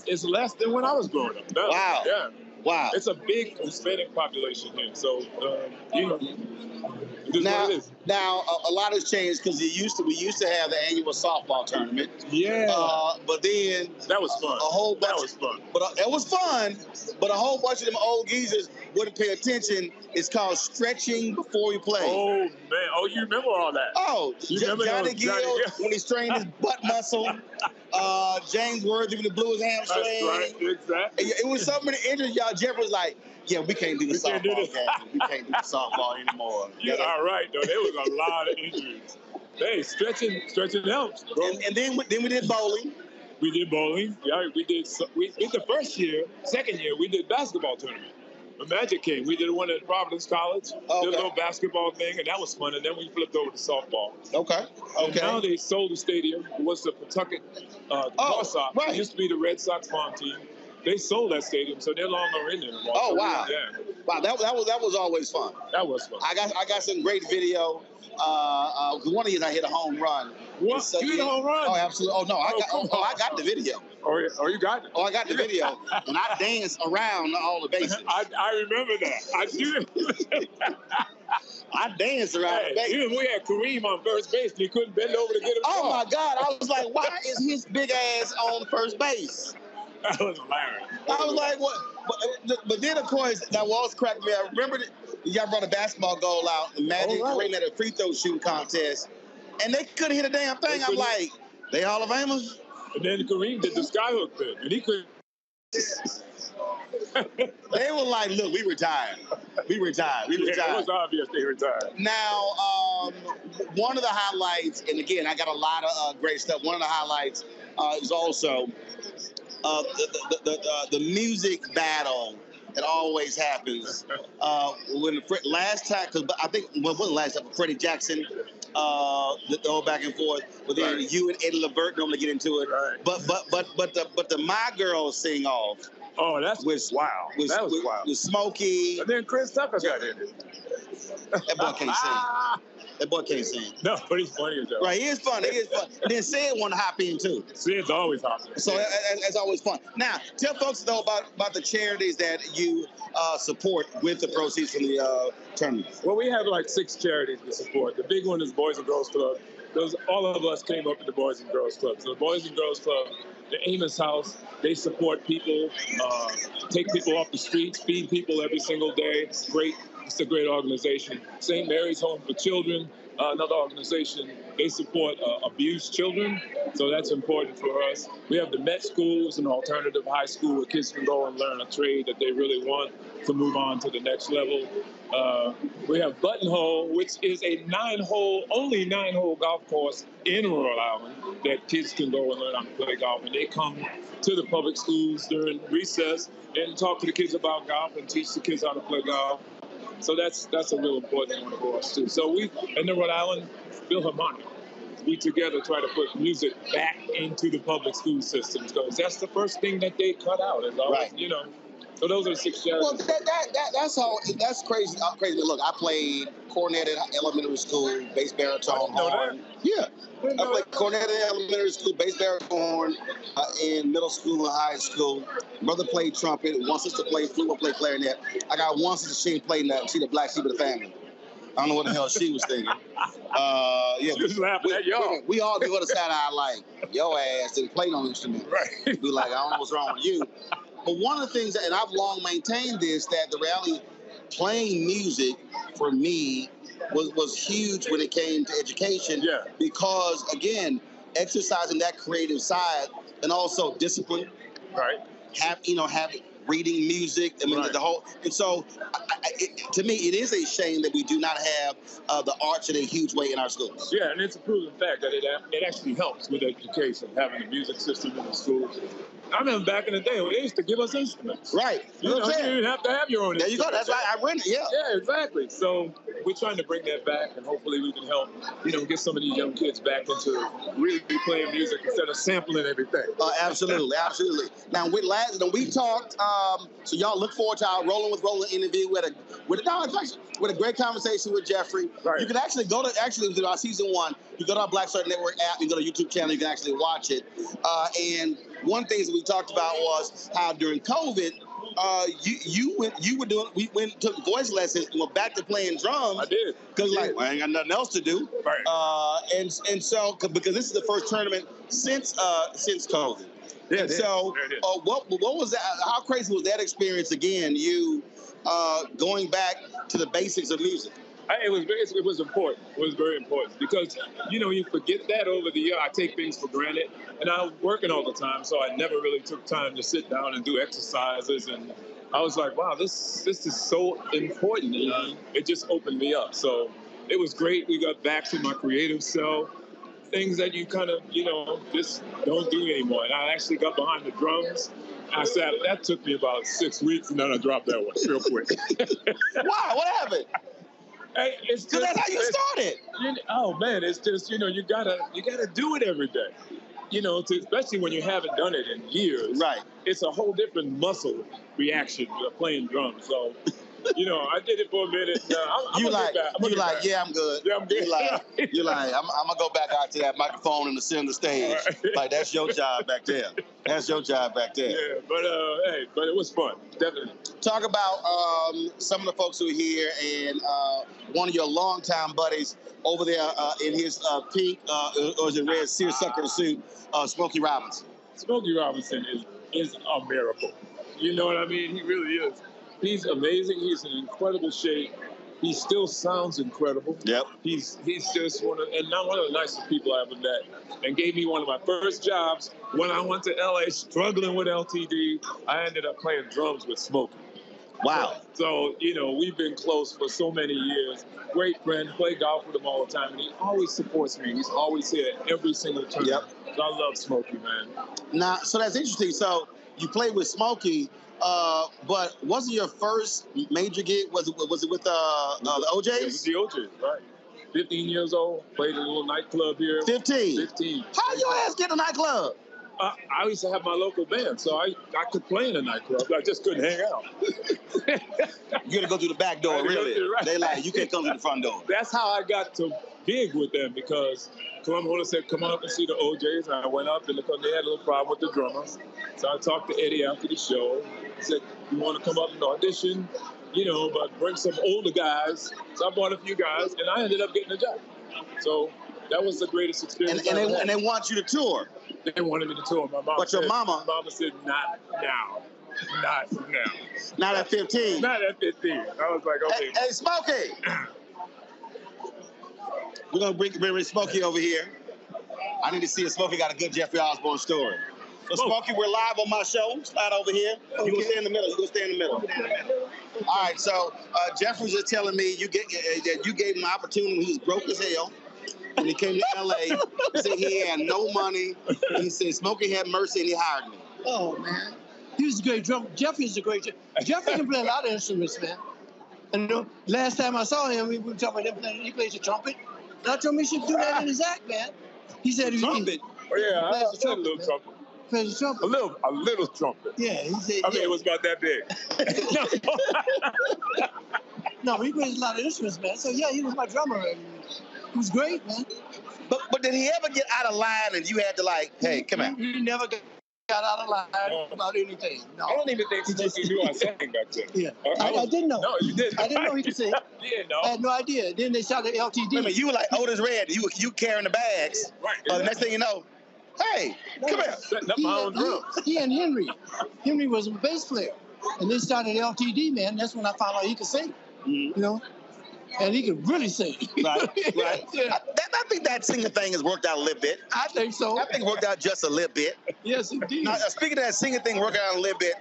it's less than when I was growing up. No, Wow. Yeah. Wow. It's a big Hispanic population here, so it is what it is. Now a lot has changed because we used to have the annual softball tournament. Yeah. But then that was fun. A whole bunch. That was fun. But it was fun. But a whole bunch of them old geezers wouldn't pay attention. It's called stretching before you play. Oh man! Oh, you remember all that? Oh, Johnny Gill when he strained his butt muscle. James Worthy when he blew his hamstring. That's right. Exactly. It was so many injuries. Y'all, Jeffrey was like, "Yeah, we can't do the softball game. We can't do the softball anymore." You're all right, though. There was a lot of injuries. Hey, stretching helps, bro. And then we did bowling. We did bowling. Yeah, we did the first year. Second year, we did basketball tournament. The Magic came. We did one at Providence College. Did a little basketball thing, and that was fun. And then we flipped over to softball. Okay. And now they sold the stadium. It was the Pawtucket Sox. Right. It used to be the Red Sox farm team. They sold that stadium, so they're no longer in there anymore. Oh, wow. Yeah. Wow, that was always fun. That was fun. I got some great video. One of these I hit a home run. What? So, you hit a home run? Oh, absolutely. Oh no, I got the video. Oh, you got it? Oh, I got the video, and I danced around all the bases. I remember that. I do. I danced around the bases. Even we had Kareem on first base, and he couldn't bend over to get him. Oh my God! I was like, why is his big ass on first base? That was hilarious. I was like, what? But then, of course, that was cracked me. I remember y'all brought a basketball goal out, and Magic Kareem had a free throw shooting contest, and they couldn't hit a damn thing. I'm like, they Hall of Famers? And then Kareem did the skyhook thing, and he couldn't. They were like, look, we retired. We retired. It was obvious they retired. Now, one of the highlights, and again, I got a lot of great stuff. One of the highlights is also the music battle that always happens. When last time, because I think it wasn't last time, Freddie Jackson, the whole back and forth. But then you and Eddie Levert normally get into it. Right. But the My Girls sing off. Oh, that was wild. With Smokey. And then Chris Tucker got in it. That boy can't sing. That boy can't sing. No, but he's funny as hell. Right, he is funny. And then Sid want to hop in too. Sid's always hopping. So that's always fun. Now, tell folks though about the charities that you support with the proceeds from the tournament. Well, we have like 6 charities to support. The big one is Boys and Girls Club. All of us came up in the Boys and Girls Club. So the Boys and Girls Club, the Amos House, they support people, take people off the streets, feed people every single day. It's great. It's a great organization. St. Mary's Home for Children, another organization, they support abused children, so that's important for us. We have the Met Schools, an alternative high school where kids can go and learn a trade that they really want to move on to the next level. We have Buttonhole, which is a only 9-hole golf course in Rhode Island that kids can go and learn how to play golf. And they come to the public schools during recess and talk to the kids about golf and teach the kids how to play golf. So that's a real important one for us too. So we, in the Rhode Island Philharmonic, we together try to put music back into the public school systems because that's the first thing that they cut out. Is always, you know. So those are the 6 charities. Well, that's crazy. Crazy. Look, I played cornet at elementary school, bass baritone horn. Yeah, I played cornet at elementary school, bass baritone horn in middle school and high school. Mother played trumpet. One sister played flute. One played clarinet. I got one sister, she ain't played nothing. She the black sheep of the family. I don't know what the hell she was thinking. Yeah, she was laughing at y'all. We all give her the side eye like, your ass didn't play no instrument. Right. Be like, I don't know what's wrong with you. But one of the things, and I've long maintained this, that the reality, playing music for me was huge when it came to education. Yeah. Because again, exercising that creative side and also discipline. Right. Having reading music. I mean, the whole. And so, to me, it is a shame that we do not have the arts in a huge way in our schools. Yeah, and it's a proven fact that it actually helps with education, having a music system in the schools. I remember back in the day, they used to give us instruments. Right. You didn't even have to have your own There you go. instrument. That's right. I rented. Yeah. Yeah, exactly. So we're trying to bring that back, and hopefully we can help, get some of these young kids back into really playing music instead of sampling everything. Absolutely, absolutely. Now, we talked So y'all look forward to our Rolling with Roland interview with a great conversation with Jeffrey. Right. You can actually go to our season 1. You go to our Black Star Network app. You go to YouTube channel. You can actually watch it. And one thing that we talked about was how during COVID, we went and took voice lessons and went back to playing drums. I did. Because I ain't got nothing else to do. Right. And so because this is the first tournament since COVID. Yeah, and so what was that? How crazy was that experience again? You going back to the basics of music. It was important. It was very important because, you forget that over the year. I take things for granted. And I was working all the time, so I never really took time to sit down and do exercises. And I was like, wow, this is so important. And it just opened me up. So it was great. We got back to my creative self, things that you kind of, just don't do anymore. And I actually got behind the drums. I said, that took me about 6 weeks, and then I dropped that one real quick. Wow, what happened? Hey, it's just, that's how you started. Oh man, it's just you gotta do it every day. Especially when you haven't done it in years. Right. It's a whole different muscle reaction to playing drums. So, I did it for a minute. I'm yeah, I'm good. Yeah, I'm good. You're like, I'm gonna go back out to that microphone in the center of the stage. Right. Like that's your job back there. That's your job back there. Yeah, but it was fun, definitely. Talk about some of the folks who are here and one of your longtime buddies over there in his pink or is it red seersucker suit, Smokey Robinson. Smokey Robinson is a miracle. You know what I mean? He really is. He's amazing. He's in incredible shape. He still sounds incredible. Yep. He's just one of the nicest people I ever met, and gave me one of my first jobs when I went to LA struggling with LTD. I ended up playing drums with Smokey. Wow. So, we've been close for so many years. Great friend, play golf with him all the time, and he always supports me. He's always here at every single tournament. Yep. So I love Smokey, man. Now, so that's interesting. So you played with Smokey. But wasn't your first major gig? Was it with the OJs? It was the OJs, right? 15 years old, played in a little nightclub here. 15. How your ass get a nightclub? I used to have my local band, so I could play in a nightclub. I just couldn't hang out. You gotta go through the back door, really? Right. They like you can't come through the front door. That's how I got to gig with them because Columbia said, "Come on up and see the OJs." And I went up, and because they had a little problem with the drummers, so I talked to Eddie after the show. He said, "You want to come up and audition, but bring some older guys." So I brought a few guys, and I ended up getting a job. So that was the greatest experience. And they want you to tour. They wanted me to tour. My mom. But your mama said, "Not now, not now." Not at 15. Not at 15. I was like, okay. Hey, Smokey. We're gonna bring Smokey over here. I need to see if Smokey got a good Jeffrey Osborne story. So Smokey, we're live on my show. Slide over here. You gonna stay in the middle. All right. So Jeff was just telling me that you gave him an opportunity. He was broke as hell. When he came to LA, he said he had no money. He said Smokey had mercy and he hired me. Oh man, he was a great drummer. Jeffrey is a great drummer. Jeffrey can play a lot of instruments, man. And last time I saw him, we were talking about him playing. He plays the trumpet. And I told him he should do that in his act, man. He said he trumpet. Oh yeah, I played a little trumpet. Plays the trumpet. A little trumpet. Yeah, he said. I mean, it was about that big. No, he plays a lot of instruments, man. So yeah, he was my drummer. And he was great, man. But did he ever get out of line and you had to hey, come here? He never got out of line about anything. No. I don't even think Smokey knew I sang back then. Yeah, I didn't know. No, you didn't. I didn't know he could sing. Yeah, no. I had no idea. Then they shouted LTD. Wait a minute, you were like Otis Red. You carrying the bags. Right. The next thing you know, hey, come here. Setting up my own drums. He and Henry. Henry was a bass player. And they started LTD, man. That's when I found out he could sing. Mm-hmm. And he could really sing. Right. Yeah. I think that singing thing has worked out a little bit. I think so. I think it worked out just a little bit. Yes, indeed. Now, speaking of that singing thing working out a little bit,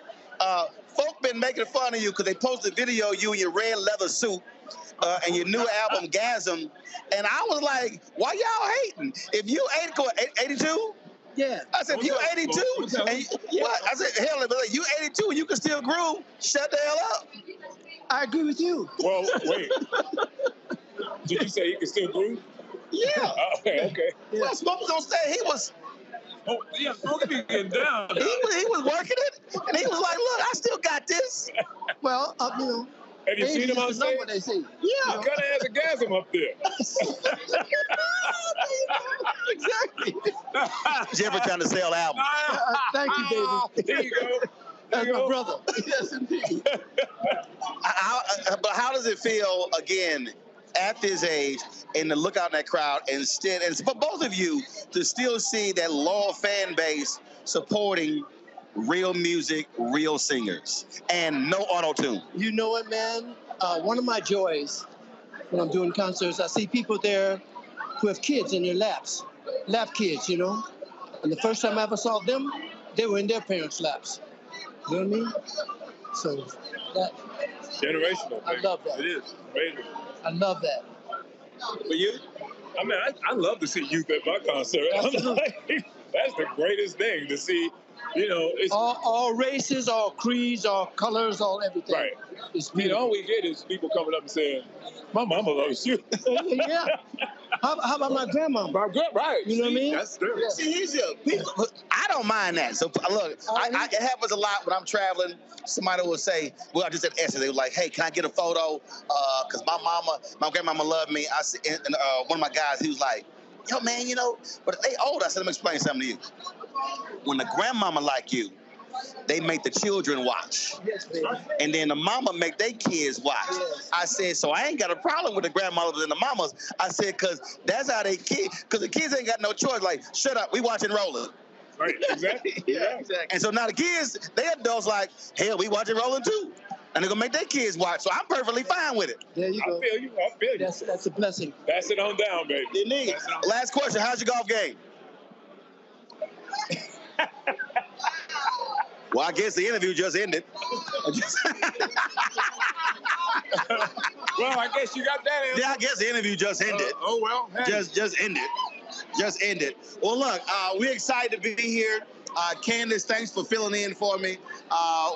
folk been making fun of you because they posted a video of you in your red leather suit and your new album, Gasm. And I was like, why y'all hating? If you 82? Yeah. I said, if you 82, what? I said, hell, if you 82 and you can still groove, shut the hell up. I agree with you. Well, wait. Did you say you can still groove? Yeah. Okay. Yeah. Well, Smokey on stage, he was Oh, yeah, Smokey be getting down. He was working it, and he was like, "Look, I still got this." Well, you know. Have you seen him on stage? What they say. Yeah. He kind of has a gasm up there. Exactly. Jeffrey trying to sell albums. Thank you, baby. There you go. That's my brother. Yes, indeed. But how does it feel, again, at this age, and to look out in that crowd and for both of you to still see that loyal fan base supporting real music, real singers, and no auto-tune? You know what, man? One of my joys when I'm doing concerts, I see people there who have kids in their laps, lap kids, you know? And the first time I ever saw them, they were in their parents' laps. You know what I mean? So that... Generational. I love that. It is. Amazing. I love that. For you? I mean, I love to see youth at my concert. That's the greatest thing to see. You know, it's all races, all creeds, all colors, all everything. Right. All we get is people coming up and saying, "My mama loves you." Yeah. How about my grandma? Right. You know what I mean? That's true. Yeah. See, I don't mind that. So look, it happens a lot when I'm traveling. Somebody will say, well, I just said Esther. They were like, "Hey, can I get a photo?" Because my grandmama loved me. I see, and one of my guys, he was like, "Yo, man, you know, but they old." I said, "Let me explain something to you. When the grandmama like you, they make the children watch. Yes, baby. And then the mama make their kids watch." Yes. I said, so I ain't got a problem with the grandmothers and the mamas. I said, because that's how they kids, because the kids ain't got no choice. Like, shut up, we watching Rollin'. Right, exactly. Yeah, exactly. And so now the kids, they adults like, hell, we watching Rollin' too. And they're going to make their kids watch. So I'm perfectly fine with it. There you go. I feel you. That's a blessing. Pass it on down, baby. Indeed. Last question, how's your golf game? Well, I guess the interview just ended. Well, I guess you got that answer. Yeah, I guess the interview just ended. Oh, well. Hey. Just ended. Just ended. Well, look, we're excited to be here. Candace, thanks for filling in for me.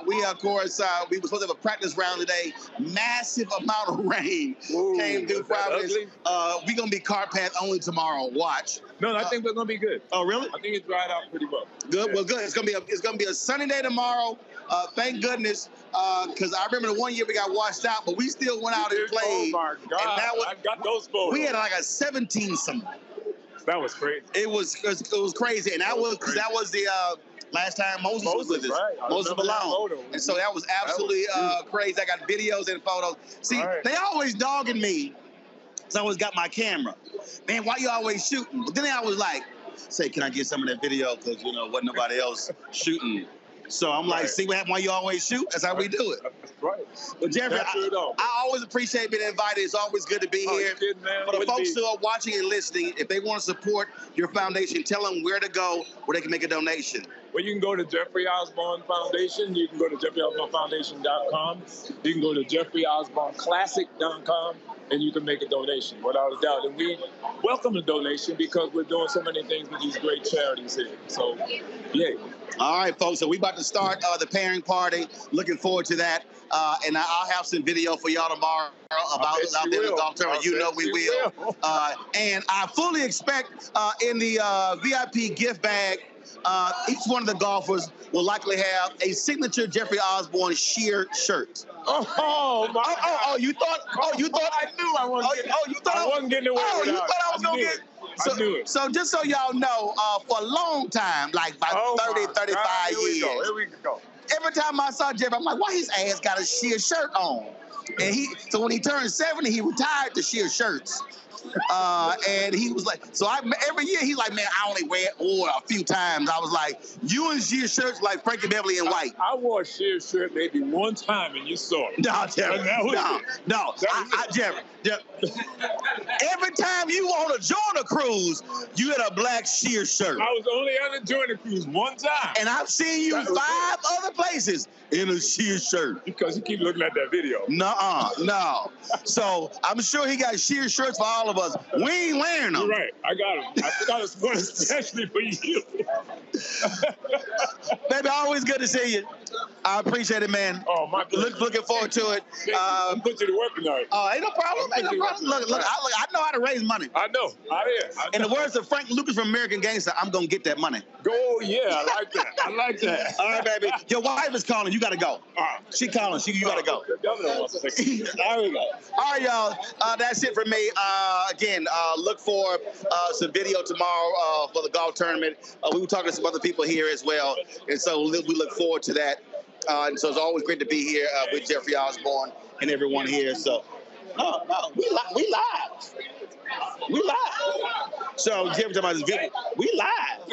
We, of course, we were supposed to have a practice round today. Massive amount of rain came through Providence. We're going to be car path only tomorrow. Watch. No, I think we're going to be good. Oh, really? I think it dried out pretty well. Good. Yeah. Well, good. It's gonna be a sunny day tomorrow. Thank goodness, because I remember the one year we got washed out, but we still went out and played. Oh my God! And that was, I got those photos. We had like a 17-some. That was crazy. It was crazy, and that was the last time Moses was with us. Right. Moses Malone, and so that was absolutely crazy. I got videos and photos. See, they always dogging me. So I always got my camera. Man, why you always shooting? But then I was like, say, can I get some of that video? Because, you know, wasn't nobody else shooting. So I'm like, see what happened? Why you always shoot? That's how we do it. That's right. But Jeffrey, I always appreciate being invited. It's always good to be here. Kidding, man. For the folks who are watching and listening, if they want to support your foundation, tell them where to go, where they can make a donation. Well, you can go to Jeffrey Osborne Foundation. You can go to jeffreyosbornefoundation.com. You can go to jeffreyosborneclassic.com, and you can make a donation, without a doubt. And we welcome the donation because we're doing so many things with these great charities here. So, yay. All right, folks. So we about to start the pairing party. Looking forward to that. And I'll have some video for y'all tomorrow about the golf tournament. You know we will. And I fully expect in the VIP gift bag, each one of the golfers will likely have a signature Jeffrey Osborne sheer shirt. Oh my! Oh, you thought? Oh, you thought? I knew I wasn't. You thought I wasn't getting away with it. You thought I was gonna get? I knew it. So just so y'all know, for a long time, like about 30, 35 years. Here we go. Every time I saw Jeffrey, I'm like, why his ass got a sheer shirt on? And so when he turned 70, he retired the sheer shirts. And he was like, every year he's like, man, I only wore a few times. I was like, you in sheer shirts like Frankie Beverly in white. I wore a sheer shirt maybe one time and you saw it. No, Jeffrey. No. Jeffrey. Every time you on a Jordan cruise, you had a black sheer shirt. I was only on a Jordan cruise one time. And I've seen you 5 other places in a sheer shirt. Because you keep looking at that video. No. So I'm sure he got sheer shirts for all of us. We ain't wearing them. You're right. I got them. I got one especially for you. Baby, always good to see you. I appreciate it, man. Oh, my goodness. Looking forward to it. I'm put you to work tonight. Oh, ain't no problem. Ain't no problem. Look, I know how to raise money. I know. In the words of Frank Lucas from American Gangster, I'm going to get that money. Go, yeah, I like that. I like that. All right, baby. Your wife is calling. You got to go. She calling. You got to go. The governor wants to take it. There we go. All right, y'all. That's it for me. Again, look for some video tomorrow for the golf tournament. We were talking to some other people here as well, and so we look forward to that. And so it's always great to be here with Jeffrey Osborne and everyone here. So, no, we live. We live. So, Jeffrey talking about this video. We live.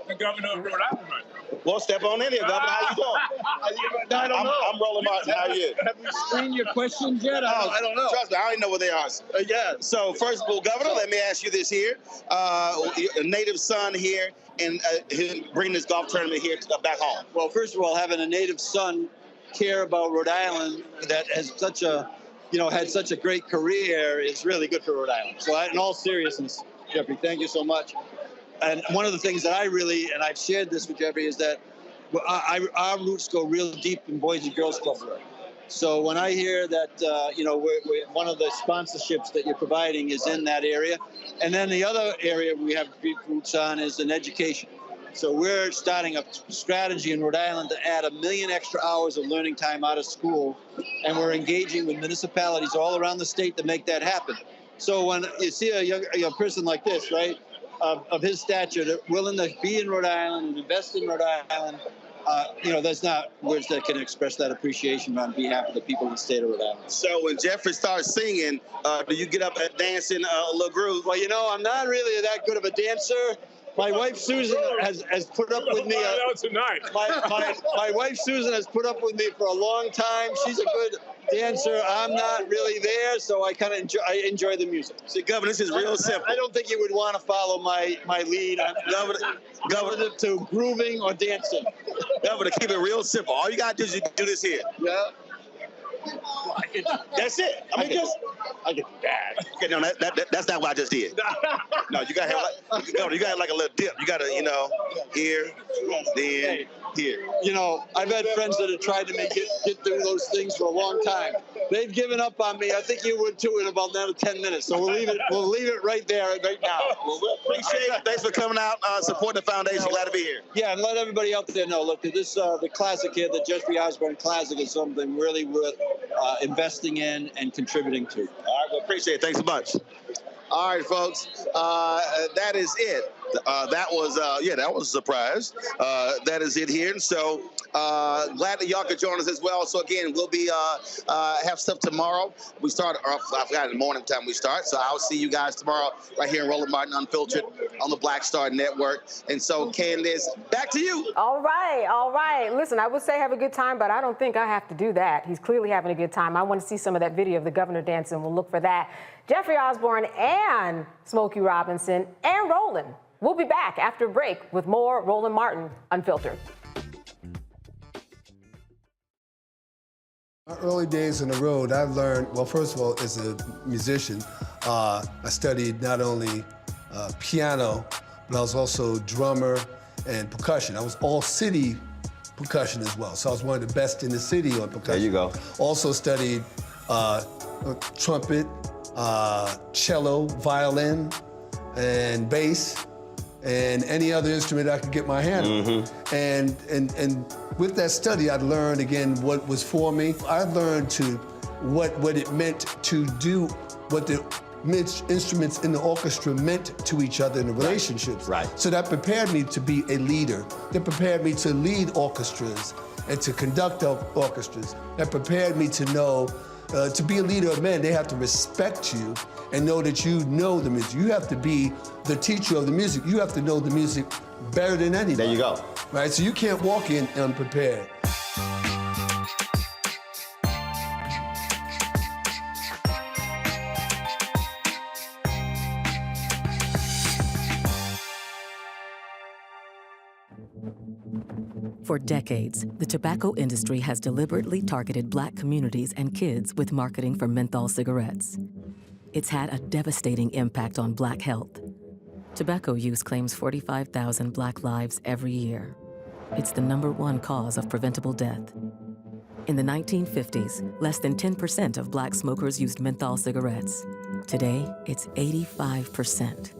The governor of Rhode Island right now. Well, step on in here, Governor. How you doing? I'm Roland Martin. How are you? Have you screened your questions yet? I don't know. Trust me, I already know what they are. Yeah. So, first of all, Governor, let me ask you this here. A native son here and bringing this golf tournament here back home. Well, first of all, having a native son care about Rhode Island that has such a, had such a great career is really good for Rhode Island. So in all seriousness, Jeffrey, thank you so much. And one of the things that I really, and I've shared this with Jeffrey, is that our roots go real deep in Boys and Girls Club work. So when I hear that, we're one of the sponsorships that you're providing is in that area. And then the other area we have deep roots on is in education. So we're starting a strategy in Rhode Island to add 1 million extra hours of learning time out of school. And we're engaging with municipalities all around the state to make that happen. So when you see a young person like this, right, of his stature, willing to be in Rhode Island and invest in Rhode Island, there's not words that can express that appreciation on behalf of the people in the state of Rhode Island. So when Jeffrey starts singing, do you get up and dance in a little groove? Well, I'm not really that good of a dancer. My wife Susan has put up with me. Tonight. My wife Susan has put up with me for a long time. She's a good dancer. I'm not really there, so I kind of enjoy the music. See, Governor, this is real simple. I don't think you would want to follow my lead on Governor to grooving or dancing. Governor, keep it real simple. All you got to do is do this here. Yeah. That's it. I can do that. Okay, no, that's not what I just did. No, you gotta have like a little dip. You gotta, here, then here. I've had friends that have tried to get through those things for a long time. They've given up on me. I think you would too in about another 10 minutes. So we'll leave it right there, right now. Well, we appreciate it. Thanks for coming out, supporting the foundation. Glad to be here. Yeah, and let everybody out there know. Look, this the classic here, the Jeffrey Osborne Classic, is something really worth investing in and contributing to. All right, well, appreciate it. Thanks so much. All right, folks, that is it. That was a surprise. That is it here. And so glad that y'all could join us as well. So again, we'll be have stuff tomorrow. We start, I forgot in the morning time we start. So I'll see you guys tomorrow right here in Roland Martin Unfiltered on the Black Star Network. And so Candace, back to you. All right. Listen, I would say have a good time, but I don't think I have to do that. He's clearly having a good time. I want to see some of that video of the governor dancing. We'll look for that. Jeffrey Osborne and Smokey Robinson and Roland. We'll be back after a break with more Roland Martin Unfiltered. My early days on the road, I've learned, well, first of all, as a musician, I studied not only piano, but I was also drummer and percussion. I was all city percussion as well. So I was one of the best in the city on percussion. There you go. Also studied trumpet, cello, violin, and bass, and any other instrument I could get my hand on. And with that study, I'd learned again what was for me. I learned what it meant to do, what the instruments in the orchestra meant to each other in the relationships. Right. So that prepared me to be a leader. That prepared me to lead orchestras and to conduct orchestras. That prepared me to know, to be a leader of men, they have to respect you and know that you know the music. You have to be the teacher of the music. You have to know the music better than anybody. There you go. Right, so you can't walk in unprepared. For decades, the tobacco industry has deliberately targeted Black communities and kids with marketing for menthol cigarettes. It's had a devastating impact on Black health. Tobacco use claims 45,000 Black lives every year. It's the #1 cause of preventable death. In the 1950s, less than 10% of black smokers used menthol cigarettes. Today, it's 85%.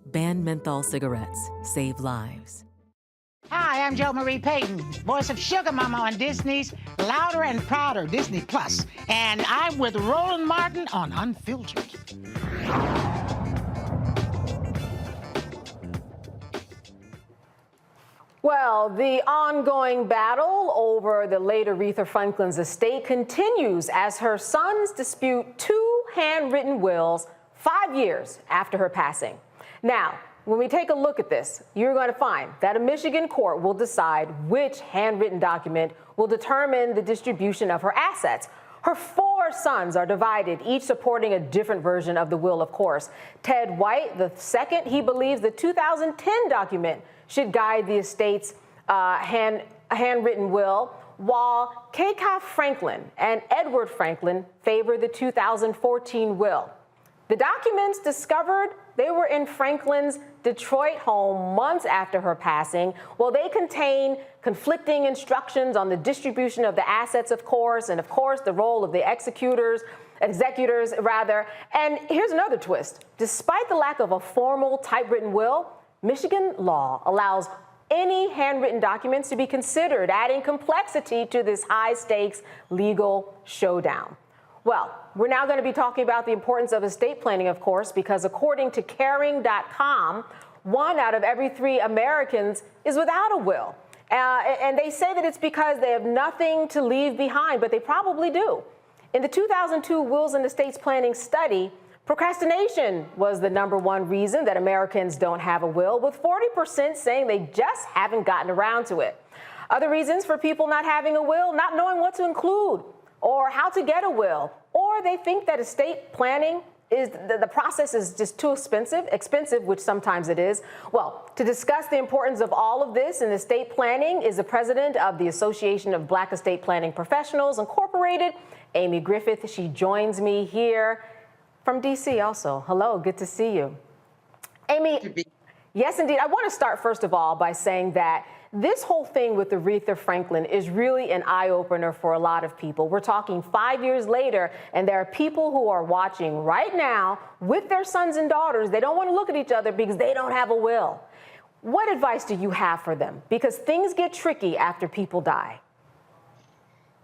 Ban menthol cigarettes. Save lives. Hi, I'm Jo Marie Payton, voice of Sugar Mama on Disney's Louder and Prouder Disney Plus, and I'm with Roland Martin on Unfiltered. Well, the ongoing battle over the late Aretha Franklin's estate continues as her sons dispute 2 handwritten wills 5 years after her passing. Now, when we take a look at this, you're going to find that a Michigan court will decide which handwritten document will determine the distribution of her assets. Her 4 sons are divided, each supporting a different version of the will, of course. Ted White, the second, he believes the 2010 document should guide the estate's handwritten will, while Aretha Franklin and Edward Franklin favor the 2014 will. The documents discovered, they were in Franklin's Detroit home months after her passing. Well, they contain conflicting instructions on the distribution of the assets, of course, and of course the role of the executors. And here's another twist. Despite the lack of a formal typewritten will, Michigan law allows any handwritten documents to be considered, adding complexity to this high-stakes legal showdown. Well, we're now going to be talking about the importance of estate planning, of course, because according to caring.com, 1 out of every 3 Americans is without a will. And they say that it's because they have nothing to leave behind, but they probably do. In the 2002 Wills and Estates Planning study, procrastination was the #1 reason that Americans don't have a will, with 40% saying they just haven't gotten around to it. Other reasons for people not having a will: not knowing what to include or how to get a will, or they think that estate planning is the process is just too expensive, which sometimes it is. Well, to discuss the importance of all of this in estate planning is the president of the Association of Black Estate Planning Professionals Incorporated, Amy Griffith. She joins me here from DC also. Hello, good to see you. Amy, yes, indeed. I want to start first of all by saying that this whole thing with Aretha Franklin is really an eye-opener for a lot of people. We're talking 5 years later, and there are people who are watching right now with their sons and daughters. They don't want to look at each other because they don't have a will. What advice do you have for them? Because things get tricky after people die.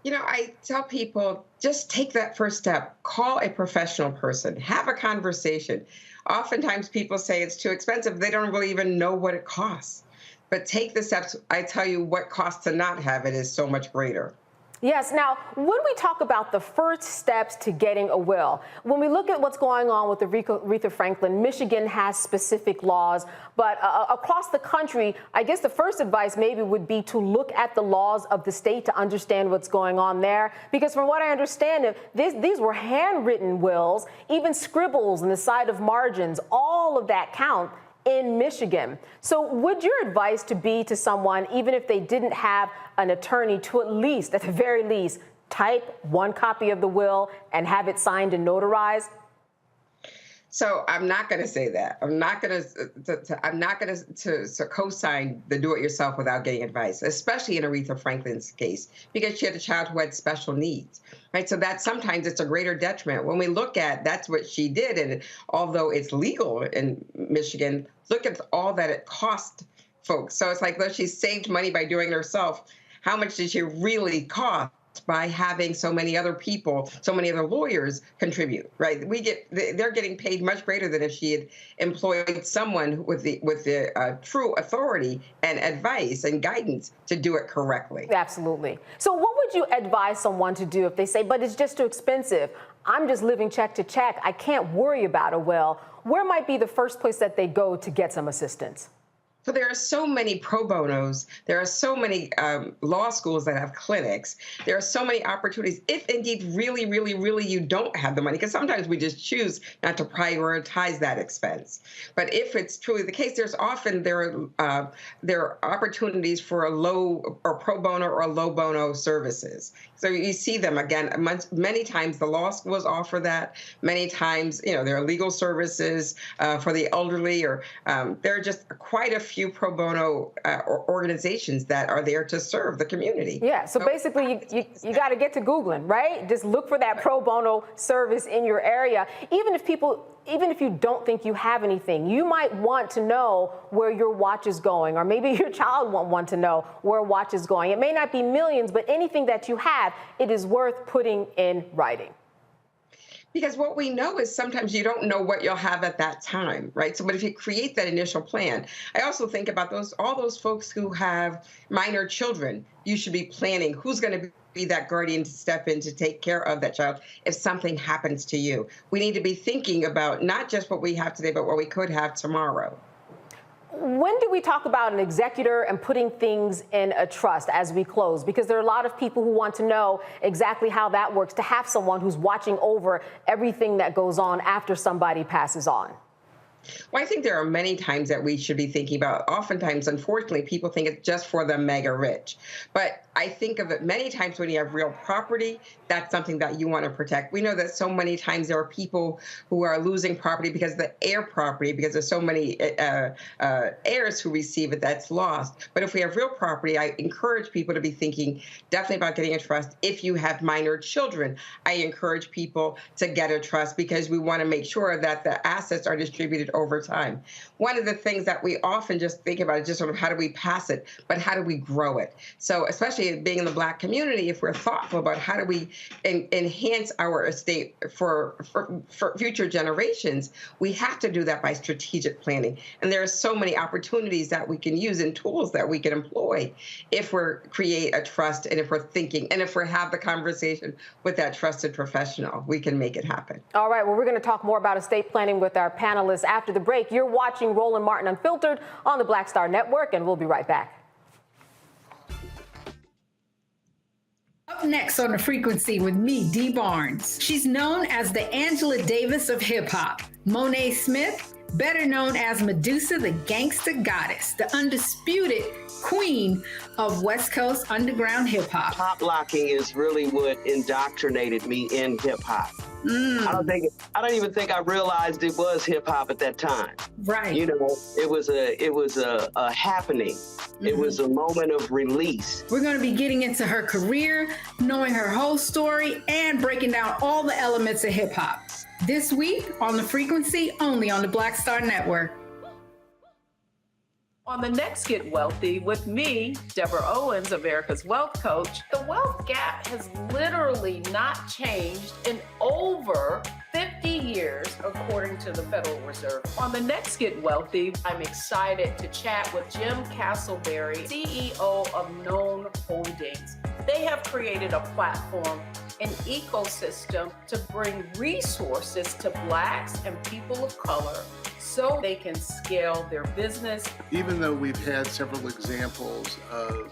You know, I tell people, just take that first step. Call a professional person. Have a conversation. Oftentimes people say it's too expensive. They don't really even know what it costs. But take the steps. I tell you, what costs to not have it is so much greater. Yes. Now, when we talk about the first steps to getting a will, when we look at what's going on with Aretha Franklin, Michigan has specific laws, but across the country, I guess the first advice maybe would be to look at the laws of the state to understand what's going on there. Because from what I understand, these were handwritten wills, even scribbles on the side of margins, all of that count in Michigan. So would your advice to be to someone, even if they didn't have an attorney, to at least, at the very least, type 1 copy of the will and have it signed and notarized? So I'm not going to say that. I'm not going to co-sign the do-it-yourself without getting advice, especially in Aretha Franklin's case, because she had a child who had special needs, right? So that sometimes it's a greater detriment. When we look at that's what she did, and although it's legal in Michigan, look at all that it cost folks. So it's like, though she saved money by doing it herself, how much did she really cost by having so many other people, so many other lawyers contribute, right? They're getting paid much greater than if she had employed someone with the true authority and advice and guidance to do it correctly. Absolutely. So what would you advise someone to do if they say, but it's just too expensive? I'm just living check to check. I can't worry about a will. Where might be the first place that they go to get some assistance? So there are so many pro bonos. There are so many law schools that have clinics. There are so many opportunities if indeed really, really, really you don't have the money, because sometimes we just choose not to prioritize that expense. But if it's truly the case, there are opportunities for a low or pro bono or low bono services. So you see them again. Many times the law schools offer that. Many times, there are legal services for the elderly, or there are just quite a few pro bono organizations that are there to serve the community. Yeah, so basically you got to get to Googling, right? Just look for that pro bono service in your area. Even if you don't think you have anything, you might want to know where your watch is going, or maybe your child won't want to know where a watch is going. It may not be millions, but anything that you have, it is worth putting in writing. Because what we know is sometimes you don't know what you'll have at that time, right? So, but if you create that initial plan, I also think about all those folks who have minor children. You should be planning who's going to be that guardian to step in to take care of that child if something happens to you. We need to be thinking about not just what we have today, but what we could have tomorrow. When do we talk about an executor and putting things in a trust as we close? Because there are a lot of people who want to know exactly how that works, to have someone who's watching over everything that goes on after somebody passes on. Well, I think there are many times that we should be thinking about. Oftentimes, unfortunately, people think it's just for the mega rich. But I think of it many times when you have real property, that's something that you want to protect. We know that so many times there are people who are losing property because of the heir property, because there's so many heirs who receive it that's lost. But if we have real property, I encourage people to be thinking definitely about getting a trust. If you have minor children, I encourage people to get a trust because we want to make sure that the assets are distributed over time. One of the things that we often just think about is just sort of how do we pass it, but how do we grow it? So especially being in the Black community, if we're thoughtful about how do we enhance our estate for future generations, we have to do that by strategic planning. And there are so many opportunities that we can use and tools that we can employ if we create a trust and if we're thinking and if we have the conversation with that trusted professional, we can make it happen. All right, well, we're going to talk more about estate planning with our panelists after the break. You're watching Roland Martin Unfiltered on the Black Star Network, and we'll be right back. Up next on The Frequency with me, Dee Barnes. She's known as the Angela Davis of hip-hop. Monet Smith, better known as Medusa, the gangsta goddess, the undisputed queen of West Coast underground hip-hop. Pop locking is really what indoctrinated me in hip-hop. I don't even think I realized it was hip hop at that time. Right. You know, it was a happening. It was a moment of release. We're going to be getting into her career, knowing her whole story, and breaking down all the elements of hip hop. This week on The Frequency, only on the Black Star Network. On the next Get Wealthy with me, Deborah Owens, America's Wealth Coach, the wealth gap has literally not changed in over 50 years, according to the Federal Reserve. On the next Get Wealthy, I'm excited to chat with Jim Castleberry, CEO of Known Holdings. They have created a platform, an ecosystem to bring resources to Blacks and people of color so they can scale their business. Even though we've had several examples of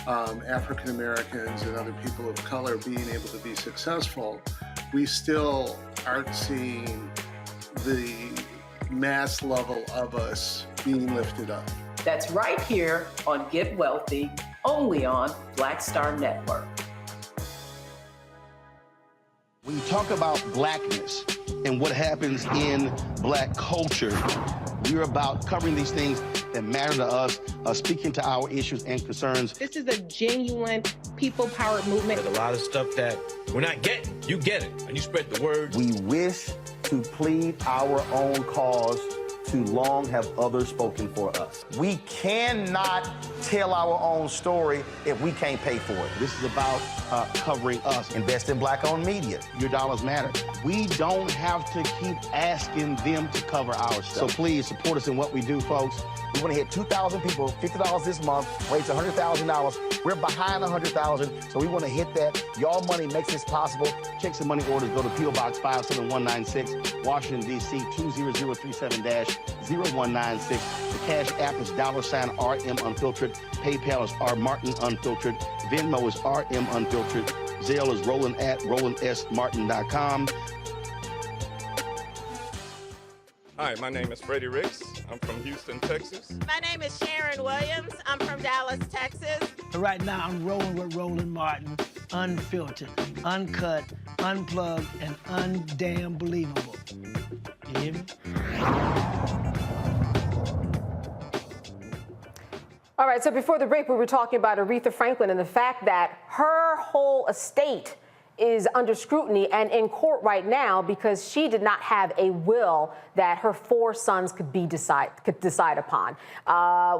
African Americans and other people of color being able to be successful, we still aren't seeing the mass level of us being lifted up. That's right here on Get Wealthy, only on Black Star Network. When you talk about Blackness and what happens in Black culture, we're about covering these things that matter to us, speaking to our issues and concerns. This is a genuine people-powered movement. There's a lot of stuff that we're not getting. You get it, and you spread the word. We wish to plead our own cause. Too long have others spoken for us. We cannot tell our own story if we can't pay for it. This is about covering us. Invest in Black-owned media. Your dollars matter. We don't have to keep asking them to cover our stuff. So please support us in what we do, folks. We want to hit 2,000 people, $50 this month, raise $100,000. We're behind 100,000, so we want to hit that. Y'all money makes this possible. Checks and money orders go to P.O. Box 57196, Washington, D.C. 20037-0196. The Cash App is $RM Unfiltered. PayPal is R Martin Unfiltered. Venmo is RM Unfiltered. Zelle is Roland at RolandSMartin.com. Hi, my name is Freddie Ricks. I'm from Houston, Texas. My name is Sharon Williams. I'm from Dallas, Texas. Right now, I'm rolling with Roland Martin, unfiltered, uncut, unplugged, and undamn believable. You hear me? All right, so before the break, we were talking about Aretha Franklin and the fact that her whole estate is under scrutiny and in court right now because she did not have a will that her 4 sons could decide upon.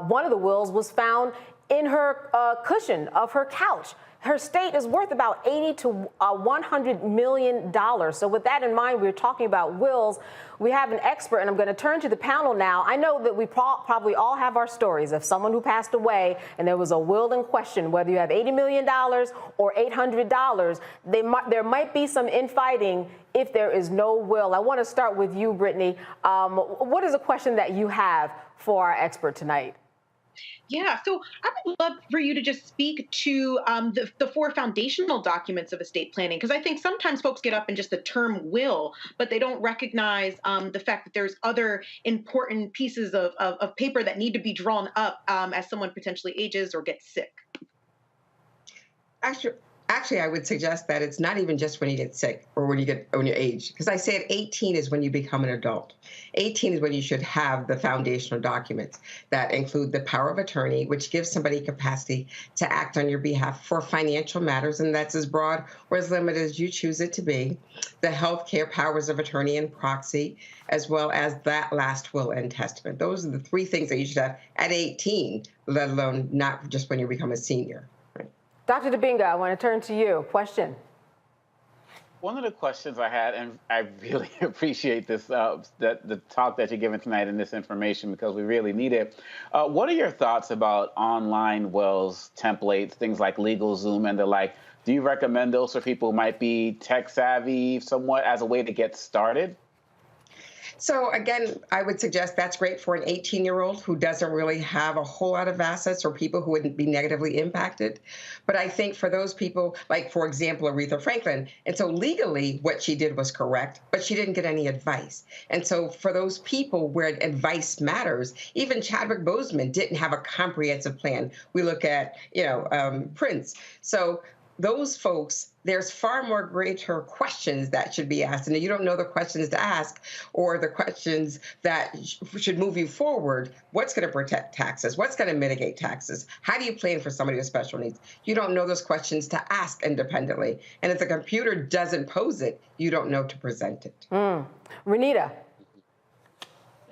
One of the wills was found in her cushion of her couch. Her estate is worth about $80 to $100 million. So with that in mind, we're talking about wills. We have an expert, and I'm going to turn to the panel now. I know that we probably all have our stories of someone who passed away and there was a will in question, whether you have $80 million or $800. There might be some infighting if there is no will. I want to start with you, Brittany. What is a question that you have for our expert tonight? Yeah, so I would love for you to just speak to the 4 foundational documents of estate planning, because I think sometimes folks get up in just the term will, but they don't recognize the fact that there's other important pieces of paper that need to be drawn up as someone potentially ages or gets sick. Actually, I would suggest that it's not even just when you get sick or when you age, because I say at 18 is when you become an adult. 18 is when you should have the foundational documents that include the power of attorney, which gives somebody capacity to act on your behalf for financial matters, and that's as broad or as limited as you choose it to be. The health care powers of attorney and proxy, as well as that last will and testament. Those are the 3 things that you should have at 18, let alone not just when you become a senior. Dr. Debinga, I want to turn to you. Question. One of the questions I had, and I really appreciate this, the talk that you're giving tonight and this information because we really need it. What are your thoughts about online wills, templates, things like LegalZoom and the like? Do you recommend those for people who might be tech savvy somewhat as a way to get started? So again, I would suggest that's great for an 18-year-old who doesn't really have a whole lot of assets or people who wouldn't be negatively impacted. But I think for those people, like, for example, Aretha Franklin, and so legally what she did was correct, but she didn't get any advice. And so for those people where advice matters, even Chadwick Boseman didn't have a comprehensive plan. We look at, Prince. So those folks, there's far more greater questions that should be asked. And if you don't know the questions to ask or the questions that should move you forward, what's going to protect taxes? What's going to mitigate taxes? How do you plan for somebody with special needs? You don't know those questions to ask independently. And if the computer doesn't pose it, you don't know to present it. Renita.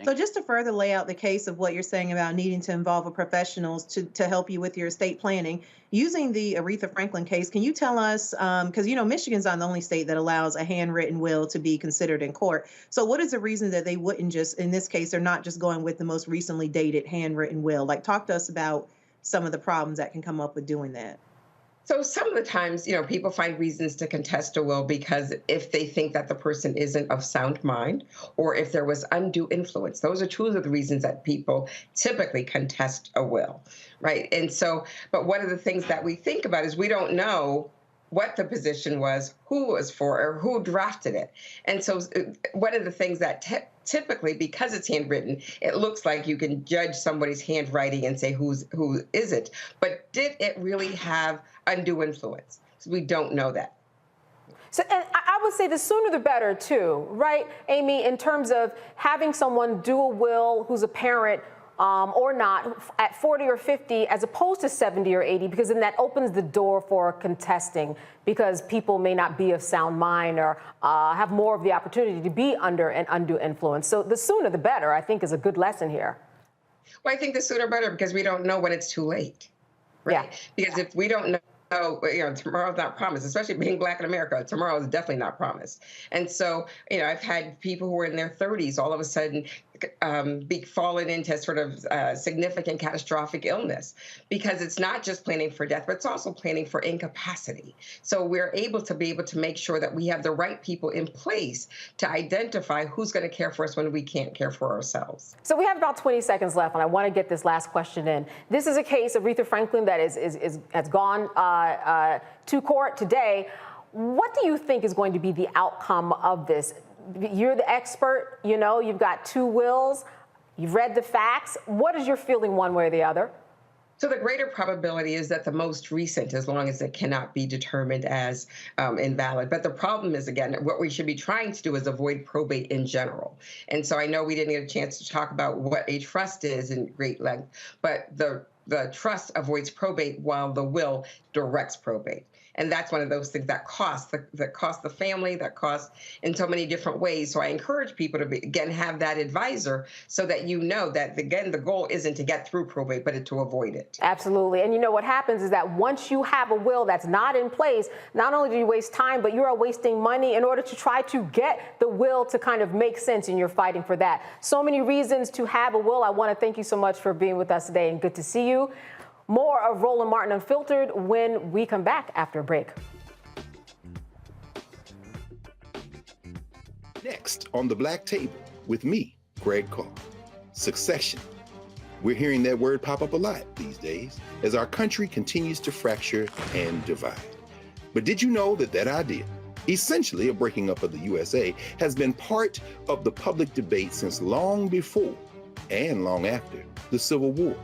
So just to further lay out the case of what you're saying about needing to involve a professionals to help you with your estate planning, using the Aretha Franklin case, can you tell us, because Michigan's not the only state that allows a handwritten will to be considered in court. So what is the reason that they wouldn't just, in this case, they're not just going with the most recently dated handwritten will? Like, talk to us about some of the problems that can come up with doing that. So some of the times, people find reasons to contest a will because if they think that the person isn't of sound mind or if there was undue influence. Those are 2 of the reasons that people typically contest a will, right? And so, but one of the things that we think about is we don't know what the position was, who was for, or who drafted it. And so one of the things that typically, because it's handwritten, it looks like you can judge somebody's handwriting and say who is it. But did it really have undue influence? So we don't know that. So, and I would say the sooner the better too, right, Amy, in terms of having someone do a will who's a parent or not at 40 or 50 as opposed to 70 or 80, because then that opens the door for contesting because people may not be of sound mind or have more of the opportunity to be under an undue influence. So the sooner the better, I think, is a good lesson here. Well, I think the sooner better because we don't know when it's too late, right? Yeah. Because if we don't know, tomorrow's not promised, especially being Black in America. Tomorrow is definitely not promised. And so, I've had people who were in their 30s all of a sudden be fallen into sort of significant catastrophic illness because it's not just planning for death, but it's also planning for incapacity. So we're able to make sure that we have the right people in place to identify who's going to care for us when we can't care for ourselves. So we have about 20 seconds left, and I want to get this last question in. This is a case of Aretha Franklin that has gone to court today. What do you think is going to be the outcome of this? You're the expert, you've got 2 wills, you've read the facts. What is your feeling one way or the other? So the greater probability is that the most recent, as long as it cannot be determined as invalid. But the problem is, again, what we should be trying to do is avoid probate in general. And so I know we didn't get a chance to talk about what a trust is in great length, but the the trust avoids probate while the will directs probate. And that's one of those things that costs the family, that costs in so many different ways. So I encourage people to, again, have that advisor so that you know that, again, the goal isn't to get through probate, but to avoid it. Absolutely. And you know what happens is that once you have a will that's not in place, not only do you waste time, but you are wasting money in order to try to get the will to kind of make sense, and you're fighting for that. So many reasons to have a will. I want to thank you so much for being with us today, and good to see you. More of Roland Martin Unfiltered when we come back after a break. Next on the Black Table with me, Greg Carr. Succession. We're hearing that word pop up a lot these days as our country continues to fracture and divide. But did you know that that idea, essentially a breaking up of the USA, has been part of the public debate since long before and long after the Civil War?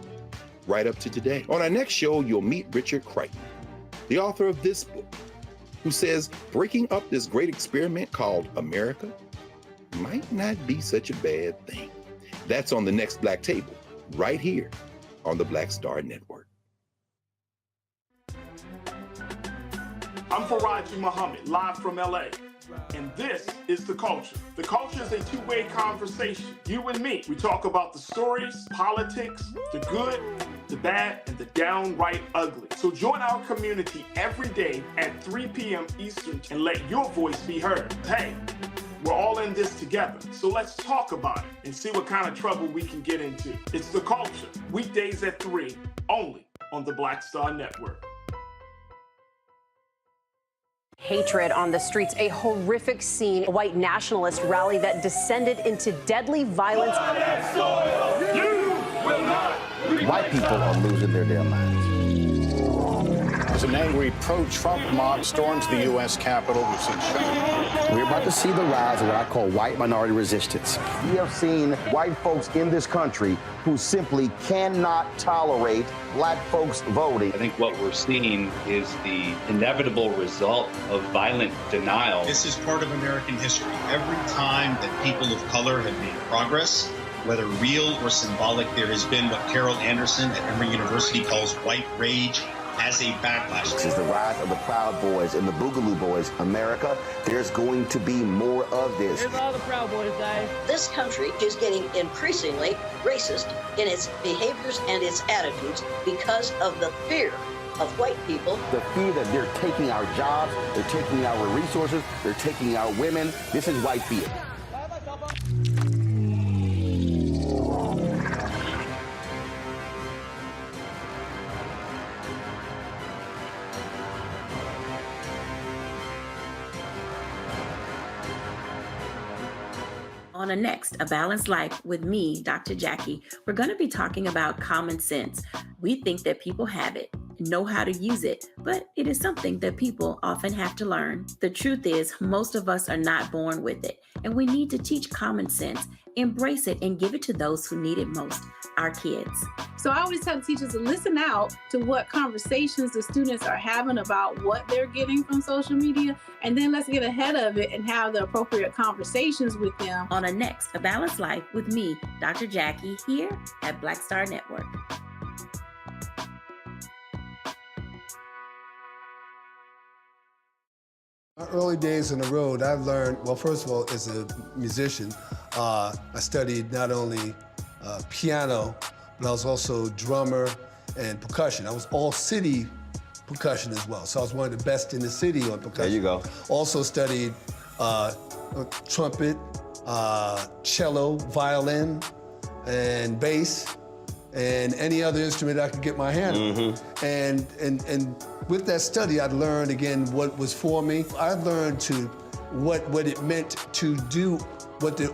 Right up to today. On our next show, you'll meet Richard Crichton, the author of this book, who says breaking up this great experiment called America might not be such a bad thing. That's on the next Black Table, right here on the Black Star Network. I'm Faraji Muhammad, live from LA. And this is The Culture. The Culture is a two-way conversation. You and me. We talk about the stories, politics, the good, the bad, and the downright ugly. So join our community every day at 3 p.m. Eastern and let your voice be heard. Hey, we're all in this together. So let's talk about it and see what kind of trouble we can get into. It's The Culture, weekdays at 3, only on the Black Star Network. Hatred on the streets, a horrific scene, a white nationalist rally that descended into deadly violence. White people are losing their damn minds. As an angry pro-Trump mob storms the U.S. Capitol, we've seen shooting. We're about to see the rise of what I call white minority resistance. We have seen white folks in this country who simply cannot tolerate black folks voting. I think what we're seeing is the inevitable result of violent denial. This is part of American history. Every time that people of color have made progress, whether real or symbolic, there has been what Carol Anderson at Emory University calls white rage as a backlash. This is the rise of the Proud Boys and the Boogaloo Boys. America, there's going to be more of this. Here's all the Proud Boys, guys. This country is getting increasingly racist in its behaviors and its attitudes because of the fear of white people. The fear that they're taking our jobs, they're taking our resources, they're taking our women. This is white fear. On a next, A Balanced Life with me, Dr. Jackie, we're going to be talking about common sense. We think that people have it, know how to use it, but it is something that people often have to learn. The truth is, most of us are not born with it, and we need to teach common sense, embrace it, and give it to those who need it most, our kids. So I always tell teachers to listen out to what conversations the students are having about what they're getting from social media, and then let's get ahead of it and have the appropriate conversations with them. On a next, A Balanced Life with me, Dr. Jackie, here at Black Star Network. My early days on the road, I learned, well, first of all, as a musician, I studied not only piano, but I was also drummer and percussion. I was all city percussion as well. So I was one of the best in the city on percussion. There you go. Also studied trumpet, cello, violin, and bass, and any other instrument I could get my hand on. And with that study, I'd learned again what was for me. I learned what it meant to do what the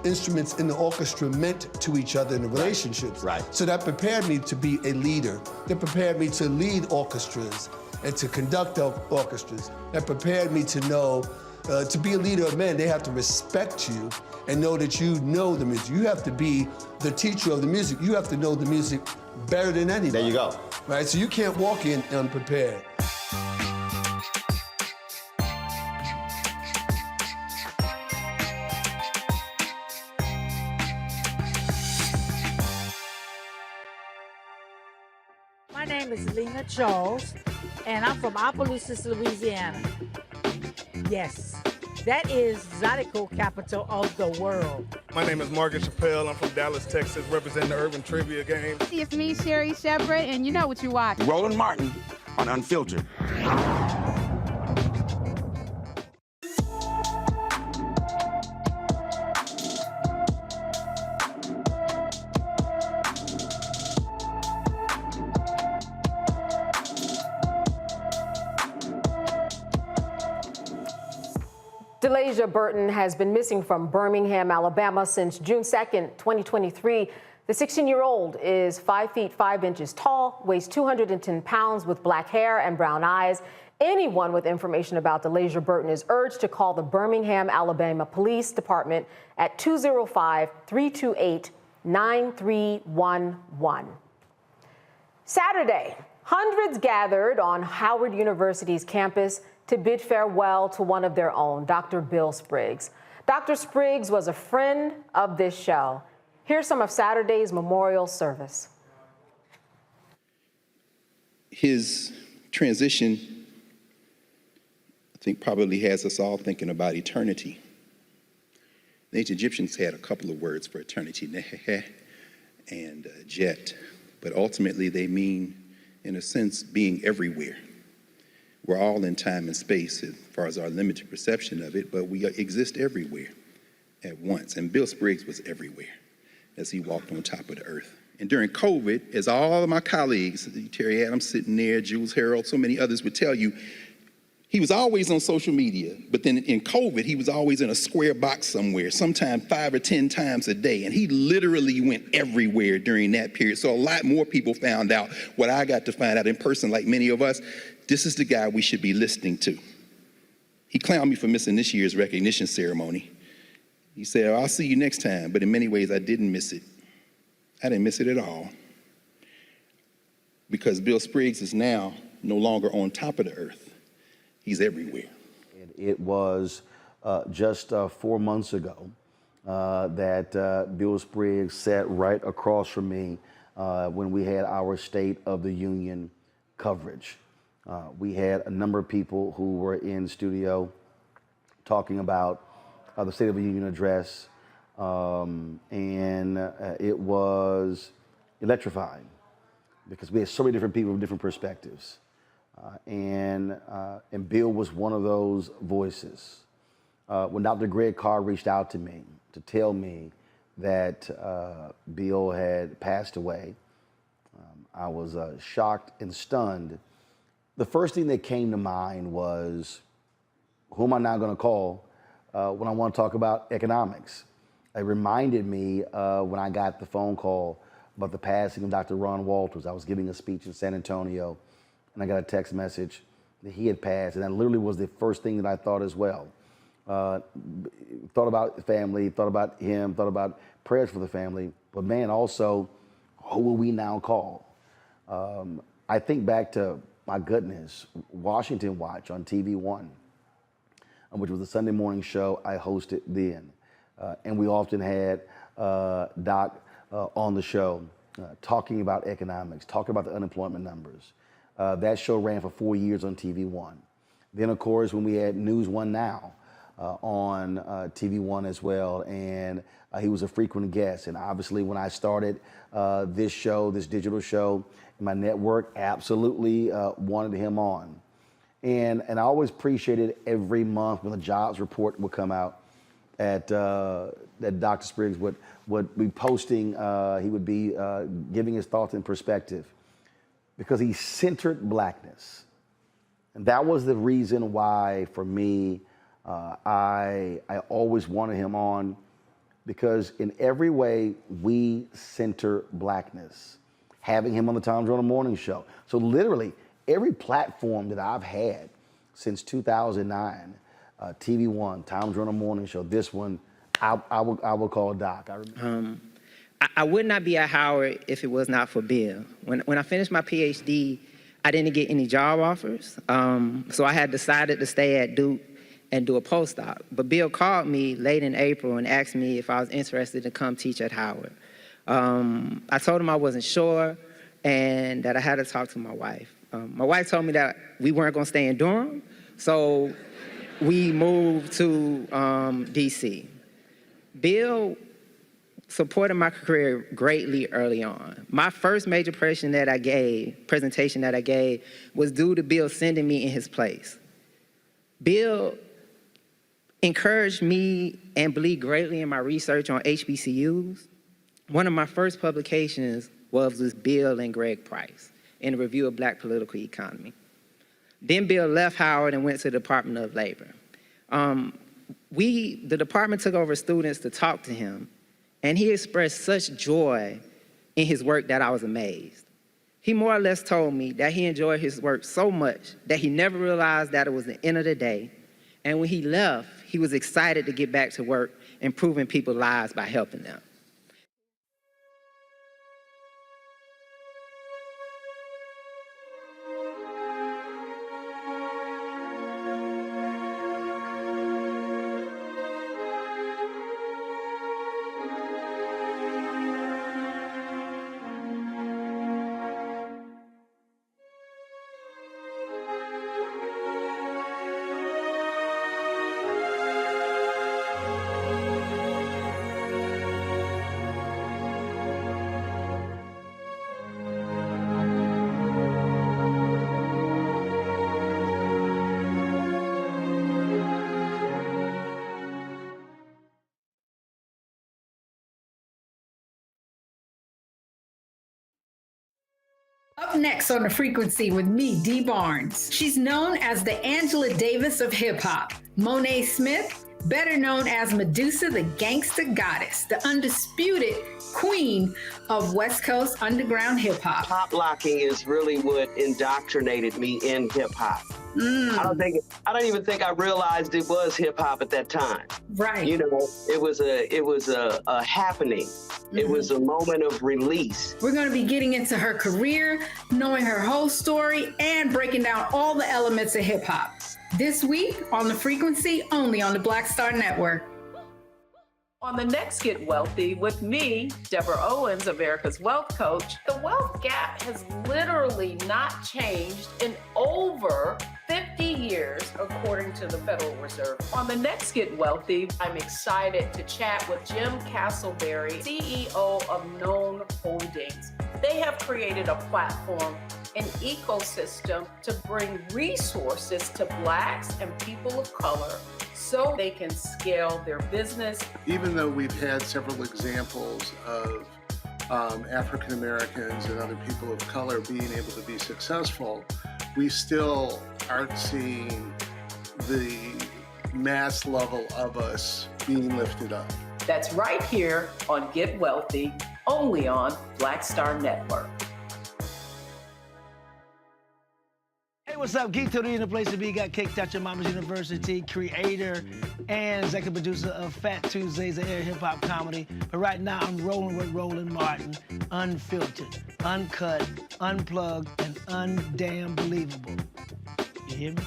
instruments in the orchestra meant to each other in the relationships. Right. So that prepared me to be a leader. That prepared me to lead orchestras and to conduct orchestras. That prepared me to know, to be a leader of men, they have to respect you and know that you know the music. You have to be the teacher of the music. You have to know the music better than anybody. There you go. Right, so you can't walk in unprepared. Lena Charles, and I'm from Opelousas, Louisiana. Yes, that is Zydeco capital of the world. My name is Margaret Chappelle. I'm from Dallas, Texas, representing the Urban Trivia Game. It's me, Sherry Shepherd, and you know what you watch. Roland Martin on Unfiltered. Delasia Burton has been missing from Birmingham, Alabama since June 2nd, 2023. The 16-year-old is 5 feet 5 inches tall, weighs 210 pounds with black hair and brown eyes. Anyone with information about Delasia Burton is urged to call the Birmingham, Alabama Police Department at 205-328-9311. Saturday, hundreds gathered on Howard University's campus to bid farewell to one of their own, Dr. Bill Spriggs. Dr. Spriggs was a friend of this show. Here's some of Saturday's memorial service. His transition, I think, probably has us all thinking about eternity. The ancient Egyptians had a couple of words for eternity, neheh and jet, but ultimately they mean, in a sense, being everywhere. We're all in time and space as far as our limited perception of it, but we exist everywhere at once. And Bill Spriggs was everywhere as he walked on top of the earth. And during COVID, as all of my colleagues, Terry Adams sitting there, Jules Harrell, so many others would tell you, he was always on social media, but then in COVID, he was always in a square box somewhere, sometimes 5 or 10 times a day. And he literally went everywhere during that period. So a lot more people found out what I got to find out in person, like many of us. This is the guy we should be listening to. He clowned me for missing this year's recognition ceremony. He said, I'll see you next time, but in many ways I didn't miss it. I didn't miss it at all. Because Bill Spriggs is now no longer on top of the earth. He's everywhere. It was just 4 months ago that Bill Spriggs sat right across from me when we had our State of the Union coverage. We had a number of people who were in studio talking about the State of the Union address, and it was electrifying because we had so many different people with different perspectives. And Bill was one of those voices. When Dr. Greg Carr reached out to me to tell me that Bill had passed away, I was shocked and stunned. The first thing that came to mind was, who am I now going to call when I want to talk about economics? It reminded me when I got the phone call about the passing of Dr. Ron Walters. I was giving a speech in San Antonio, and I got a text message that he had passed, and that literally was the first thing that I thought as well. Thought about the family, thought about him, thought about prayers for the family, but man, also, who will we now call? I think back to, my goodness, Washington Watch on TV One, which was a Sunday morning show I hosted then. And we often had Doc on the show talking about economics, talking about the unemployment numbers. That show ran for 4 years on TV One. Then, of course, when we had News One Now on TV One as well, and he was a frequent guest. And obviously, when I started this show, this digital show, my network absolutely wanted him on. And I always appreciated every month when the jobs report would come out that Dr. Spriggs would be posting, he would be giving his thoughts and perspective, because he centered Blackness. And that was the reason why, for me, I always wanted him on, because in every way, we center Blackness. Having him on the Tom Joyner Morning Show. So literally, every platform that I've had since 2009, TV One, Tom Joyner Morning Show, this one, I will call Doc. I would not be at Howard if it was not for Bill. When I finished my PhD, I didn't get any job offers. So I had decided to stay at Duke and do a postdoc. But Bill called me late in April and asked me if I was interested to come teach at Howard. I told him I wasn't sure, and that I had to talk to my wife. My wife told me that we weren't gonna stay in Durham, so we moved to DC. Bill supported my career greatly early on. My first major presentation that I gave was due to Bill sending me in his place. Bill encouraged me and believed greatly in my research on HBCUs. One of my first publications was with Bill and Greg Price in a review of Black political economy. Then Bill left Howard and went to the Department of Labor. The department took over students to talk to him, and he expressed such joy in his work that I was amazed. He more or less told me that he enjoyed his work so much that he never realized that it was the end of the day. And when he left, he was excited to get back to work, improving people's lives by helping them. Up next on The Frequency with me, Dee Barnes. She's known as the Angela Davis of hip hop. Monet Smith, better known as Medusa, the gangsta goddess, the undisputed queen of West Coast underground hip hop. Pop locking is really what indoctrinated me in hip hop. I don't even think I realized it was hip hop at that time. Right. You know, it was a happening. It was a moment of release. We're going to be getting into her career, knowing her whole story, and breaking down all the elements of hip hop. This week on The Frequency, only on the Black Star Network. On the next Get Wealthy with me, Deborah Owens, America's Wealth Coach, the wealth gap has literally not changed in over 50 years, according to the Federal Reserve. On the next Get Wealthy, I'm excited to chat with Jim Castleberry, CEO of Known Holdings. They have created a platform, an ecosystem to bring resources to Blacks and people of color so they can scale their business. Even though we've had several examples of African Americans and other people of color being able to be successful, we still aren't seeing the mass level of us being lifted up. That's right here on Get Wealthy, only on Black Star Network. Hey, what's up? Geek Tony in the place to be. Got Kicked Out Your Mama's University, creator and executive producer of Fat Tuesdays, an air hip-hop comedy. But right now, I'm rolling with Roland Martin, unfiltered, uncut, unplugged, and undamn believable. You hear me?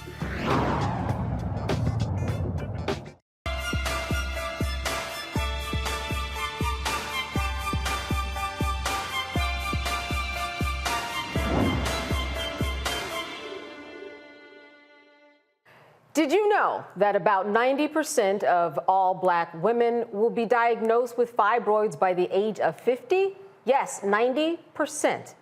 Did you know that about 90% of all Black women will be diagnosed with fibroids by the age of 50? Yes, 90%.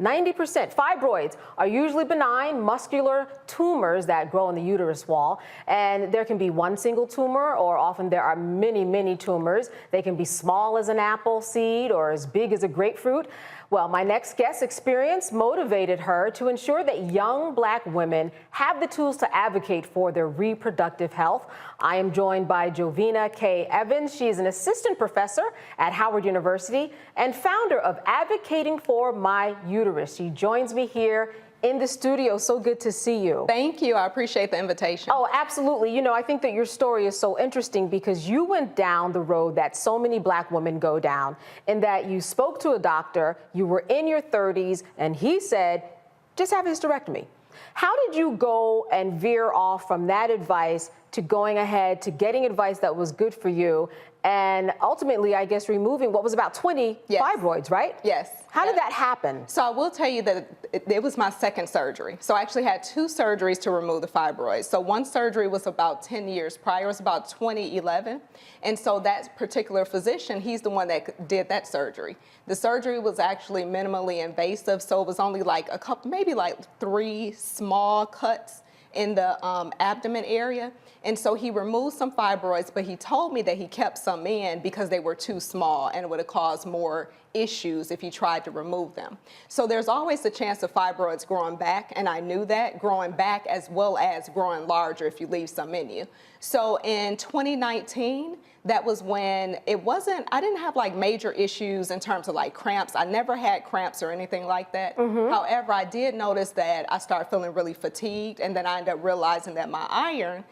90%. Fibroids are usually benign muscular tumors that grow in the uterus wall, and there can be one single tumor, or often there are many, many tumors. They can be small as an apple seed or as big as a grapefruit. Well, my next guest's experience motivated her to ensure that young Black women have the tools to advocate for their reproductive health. I am joined by Jovina K. Evans. She is an assistant professor at Howard University and founder of Advocating for My Uterus. She joins me here in the studio. So good to see you. Thank you. I appreciate the invitation. Oh, absolutely. You know, I think that your story is so interesting because you went down the road that so many Black women go down, in that you spoke to a doctor, you were in your 30s, and he said, just have a hysterectomy. How did you go and veer off from that advice to going ahead to getting advice that was good for you and ultimately, I guess, removing what was about 20 fibroids, right? Yes. How did that happen? So I will tell you that it was my second surgery. So I actually had 2 surgeries to remove the fibroids. So one surgery was about 10 years prior, it was about 2011. And so that particular physician, he's the one that did that surgery. The surgery was actually minimally invasive, so it was only like a couple, maybe like 3 small cuts in the abdomen area. And so he removed some fibroids, but he told me that he kept some in because they were too small and it would have caused more issues if he tried to remove them. So there's always a chance of fibroids growing back, and I knew that, growing back as well as growing larger if you leave some in you. So in 2019, that was when I didn't have like major issues in terms of like cramps. I never had cramps or anything like that. However, I did notice that I started feeling really fatigued, and then I ended up realizing that my iron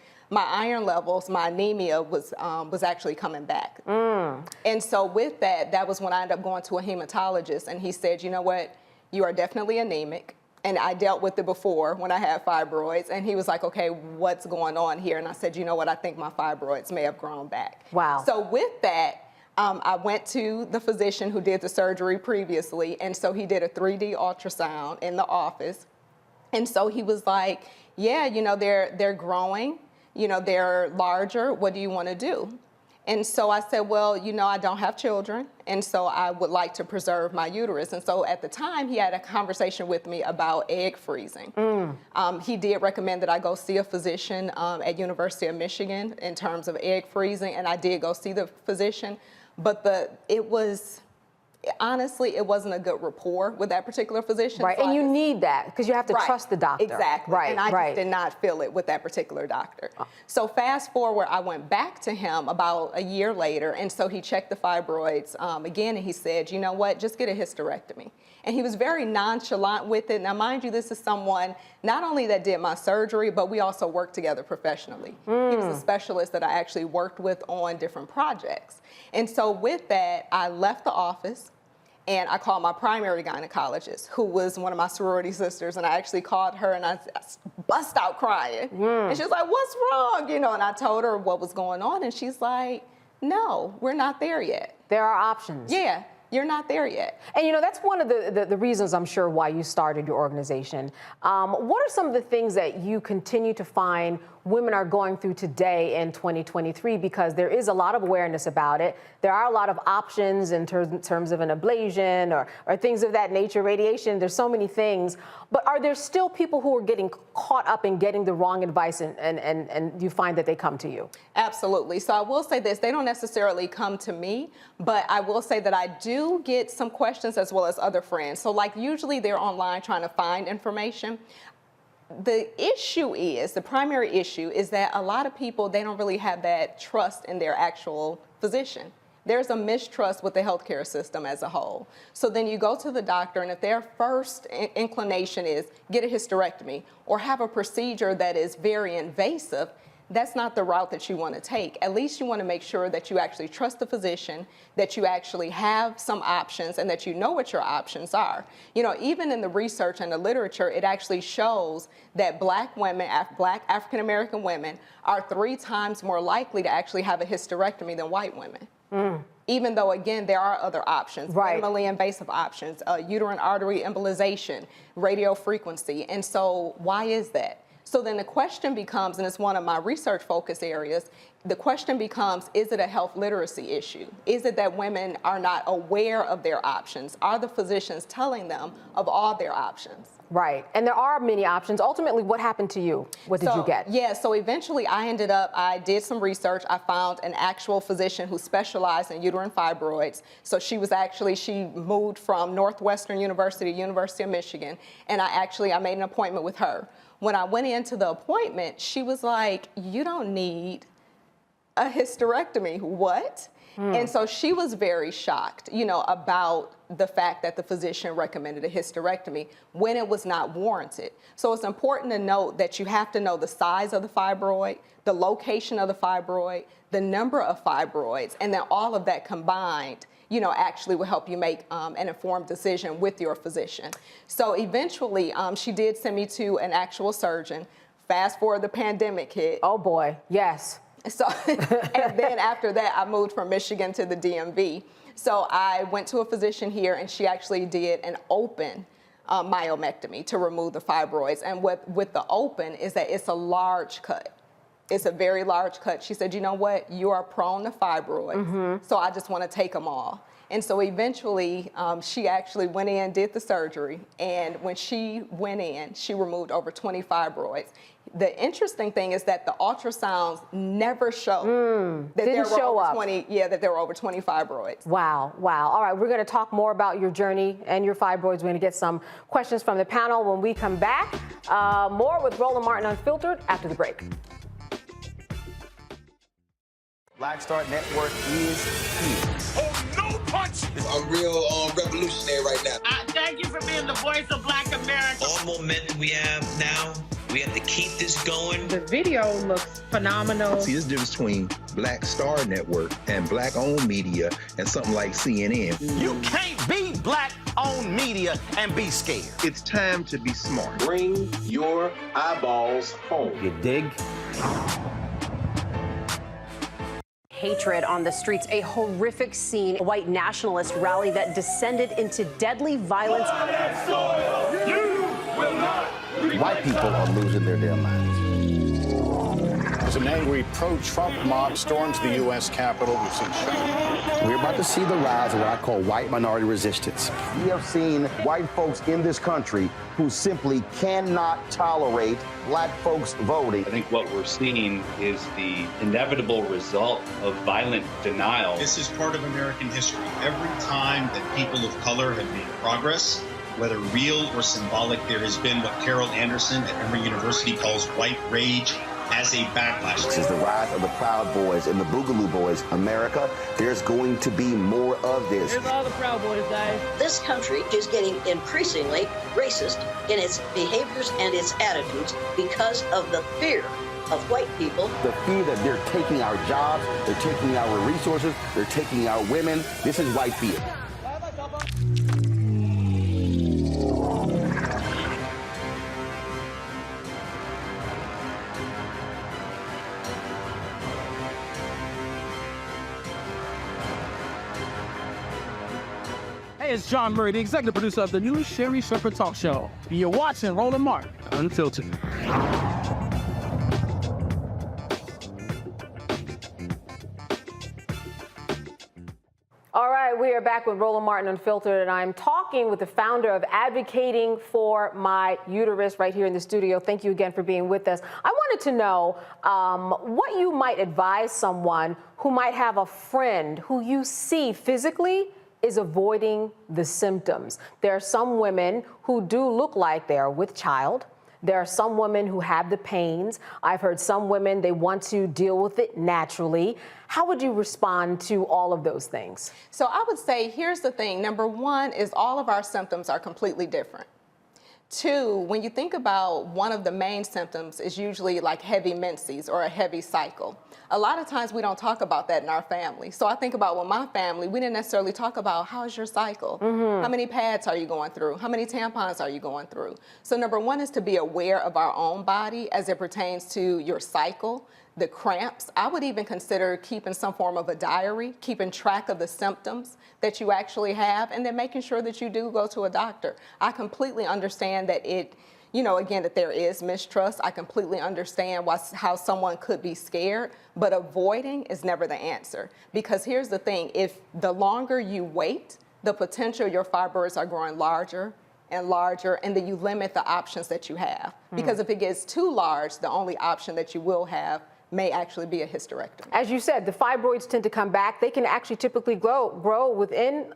levels, my anemia was actually coming back. And so with that, that was when I ended up going to a hematologist, and he said, you know what, you are definitely anemic. And I dealt with it before when I had fibroids, and he was like, okay, what's going on here? And I said, you know what, I think my fibroids may have grown back. Wow. So with that, I went to the physician who did the surgery previously, and so he did a 3D ultrasound in the office. And so he was like, yeah, you know, they're growing. You know, they're larger. What do you want to do? And so I said, well, you know, I don't have children, and so I would like to preserve my uterus. And so at the time, he had a conversation with me about egg freezing. He did recommend that I go see a physician at University of Michigan in terms of egg freezing, and I did go see the physician, but honestly, it wasn't a good rapport with that particular physician. Right, so and you need that because you have to Right. trust the doctor. Exactly, Right, and I right. just did not feel it with that particular doctor. So fast forward, I went back to him about a year later, and so he checked the fibroids again, and he said, you know what, just get a hysterectomy. And he was very nonchalant with it. Now, mind you, this is someone not only that did my surgery, but we also worked together professionally. He was a specialist that I actually worked with on different projects. And so with that, I left the office, and I called my primary gynecologist, who was one of my sorority sisters, and I actually called her, and I bust out crying. And she was like, what's wrong? You know, and I told her what was going on, and she's like, no, we're not there yet. There are options. Yeah. You're not there yet. And you know, that's one of the reasons, I'm sure, why you started your organization. What are some of the things that you continue to find women are going through today in 2023? Because there is a lot of awareness about it. There are a lot of options in terms of an ablation or things of that nature, radiation. There's so many things. But are there still people who are getting caught up in getting the wrong advice, and you find that they come to you? Absolutely. So I will say this, they don't necessarily come to me, but I will say that I do get some questions as well as other friends. So like usually they're online trying to find information. The primary issue is that a lot of people, they don't really have that trust in their actual physician. There's a mistrust with the healthcare system as a whole. So then you go to the doctor, and if their first inclination is get a hysterectomy or have a procedure that is very invasive, that's not the route that you want to take. At least you want to make sure that you actually trust the physician, that you actually have some options, and that you know what your options are. You know, even in the research and the literature, it actually shows that Black women, Black African-American women, are 3 times more likely to actually have a hysterectomy than white women. Even though, again, there are other options, minimally invasive options, uterine artery embolization, radiofrequency. And so why is that? So then the question becomes, and it's one of my research focus areas, the question becomes, is it a health literacy issue? Is it that women are not aware of their options? Are the physicians telling them of all their options? Right, and there are many options. Ultimately, what happened to you? What did you get? Yeah, so eventually I did some research. I found an actual physician who specialized in uterine fibroids. So she moved from Northwestern University to University of Michigan, and I made an appointment with her. When I went into the appointment, she was like, you don't need a hysterectomy. What? And so she was very shocked, you know, about the fact that the physician recommended a hysterectomy when it was not warranted. So it's important to note that you have to know the size of the fibroid, the location of the fibroid, the number of fibroids, and then all of that combined, you know, actually will help you make an informed decision with your physician. So eventually, she did send me to an actual surgeon. Fast forward, the pandemic hit. Oh boy, yes. So, and then after that, I moved from Michigan to the DMV. So I went to a physician here, and she actually did an open myomectomy to remove the fibroids. And with the open is that it's a large cut. It's a very large cut. She said, you know what? You are prone to fibroids, so I just want to take them all. And so eventually, she actually went in, did the surgery, and when she went in, she removed over 20 fibroids. The interesting thing is that the ultrasounds never showed that there were over 20. Yeah, that there were over 20 fibroids. Wow, wow. All right, we're going to talk more about your journey and your fibroids. We're going to get some questions from the panel when we come back. More with Roland Martin Unfiltered after the break. Black Star Network is here. Oh, no punch! I'm real revolutionary right now. Thank you for being the voice of Black America. All momentum we have now, we have to keep this going. The video looks phenomenal. See, there's a difference between Black Star Network and Black-owned media and something like CNN. You can't be Black-owned media and be scared. It's time to be smart. Bring your eyeballs home. You dig? Hatred on the streets, a horrific scene, a white nationalist rally that descended into deadly violence. White people are losing their damn minds. As an angry pro-Trump mob storms the U.S. Capitol, we've seen shooting. We're about to see the rise of what I call white minority resistance. We have seen white folks in this country who simply cannot tolerate black folks voting. I think what we're seeing is the inevitable result of violent denial. This is part of American history. Every time that people of color have made progress, whether real or symbolic, there has been what Carol Anderson at Emory University calls white rage as a backlash. This is the rise of the Proud Boys and the Boogaloo Boys. America, there's going to be more of this. Here's all the Proud Boys, guys. This country is getting increasingly racist in its behaviors and its attitudes because of the fear of white people. The fear that they're taking our jobs, they're taking our resources, they're taking our women. This is white fear. Hey, it's John Murray, the executive producer of the new Sherry Shepherd Talk Show. You're watching Roland Martin Unfiltered. All right, we are back with Roland Martin Unfiltered, and I'm talking with the founder of Advocating for My Uterus right here in the studio. Thank you again for being with us. I wanted to know what you might advise someone who might have a friend who you see physically is avoiding the symptoms. There are some women who do look like they're with child. There are some women who have the pains. I've heard some women, they want to deal with it naturally. How would you respond to all of those things? So I would say, here's the thing. Number one is all of our symptoms are completely different. Two, when you think about one of the main symptoms is usually like heavy menses or a heavy cycle. A lot of times we don't talk about that in our family. So I think about with my family, we didn't necessarily talk about how's your cycle? How many pads are you going through? How many tampons are you going through? So number one is to be aware of our own body as it pertains to your cycle, the cramps. I would even consider keeping some form of a diary, keeping track of the symptoms that you actually have, and then making sure that you do go to a doctor. I completely understand that again, that there is mistrust. I completely understand how someone could be scared, but avoiding is never the answer. Because here's the thing, if the longer you wait, the potential your fibroids are growing larger and larger, and then you limit the options that you have. Because if it gets too large, the only option that you will have may actually be a hysterectomy. As you said, the fibroids tend to come back. They can actually typically grow within,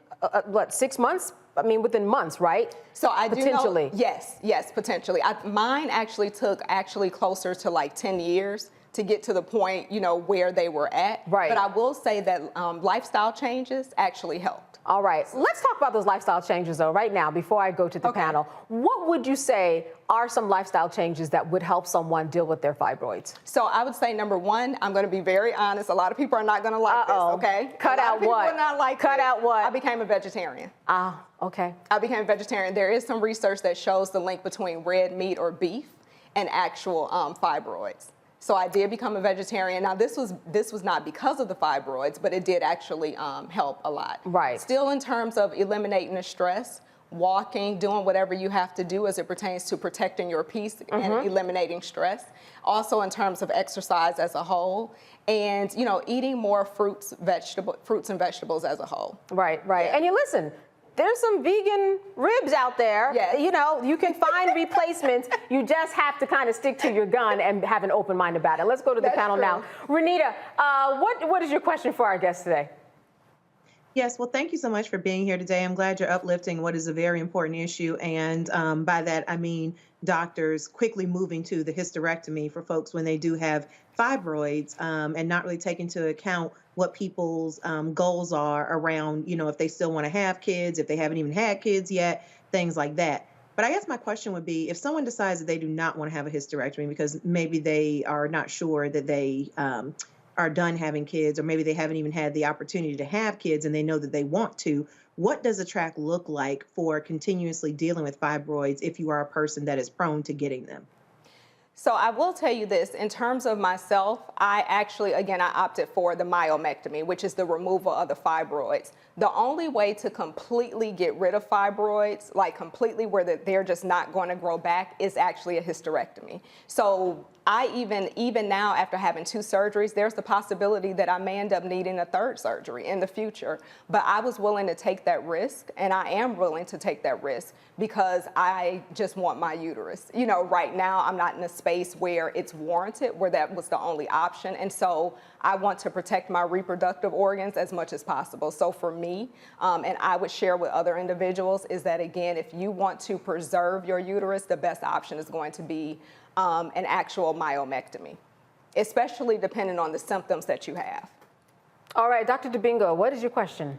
6 months? I mean, within months, right? So I potentially. Do know, yes, potentially. Mine actually took closer to like 10 years to get to the point, where they were at. Right. But I will say that lifestyle changes actually helped. All right, let's talk about those lifestyle changes though, right now, before I go to the panel. What would you say are some lifestyle changes that would help someone deal with their fibroids? So I would say, number one, I'm going to be very honest. A lot of people are not going to like this, okay? Cut out what? People are not like Cut this. out what? I became a vegetarian. Okay. I became a vegetarian. There is some research that shows the link between red meat or beef and actual fibroids. So I did become a vegetarian. Now this was not because of the fibroids, but it did actually help a lot. Right. Still in terms of eliminating the stress, walking, doing whatever you have to do as it pertains to protecting your peace and eliminating stress. Also in terms of exercise as a whole, and eating more fruits and vegetables as a whole. Right. Yeah. And listen, there's some vegan ribs out there. Yes. You can find replacements. You just have to kind of stick to your gun and have an open mind about it. Let's go to the panel now. Renita, what is your question for our guest today? Yes, well, thank you so much for being here today. I'm glad you're uplifting what is a very important issue. And by that, I mean doctors quickly moving to the hysterectomy for folks when they do have fibroids and not really taking into account what people's goals are around, if they still want to have kids, if they haven't even had kids yet, things like that. But I guess my question would be, if someone decides that they do not want to have a hysterectomy because maybe they are not sure that they are done having kids, or maybe they haven't even had the opportunity to have kids and they know that they want to, what does a track look like for continuously dealing with fibroids if you are a person that is prone to getting them? So I will tell you this, in terms of myself, I opted for the myomectomy, which is the removal of the fibroids. The only way to completely get rid of fibroids, like completely where they're just not going to grow back, is actually a hysterectomy. So I even now, after having 2 surgeries, there's the possibility that I may end up needing a 3rd surgery in the future. But I was willing to take that risk, and I am willing to take that risk because I just want my uterus. Right now I'm not in a space where it's warranted, where that was the only option. And so I want to protect my reproductive organs as much as possible. So for me, and I would share with other individuals, is that again, if you want to preserve your uterus, the best option is going to be an actual myomectomy, especially depending on the symptoms that you have. All right, Dr. Dubingo, what is your question?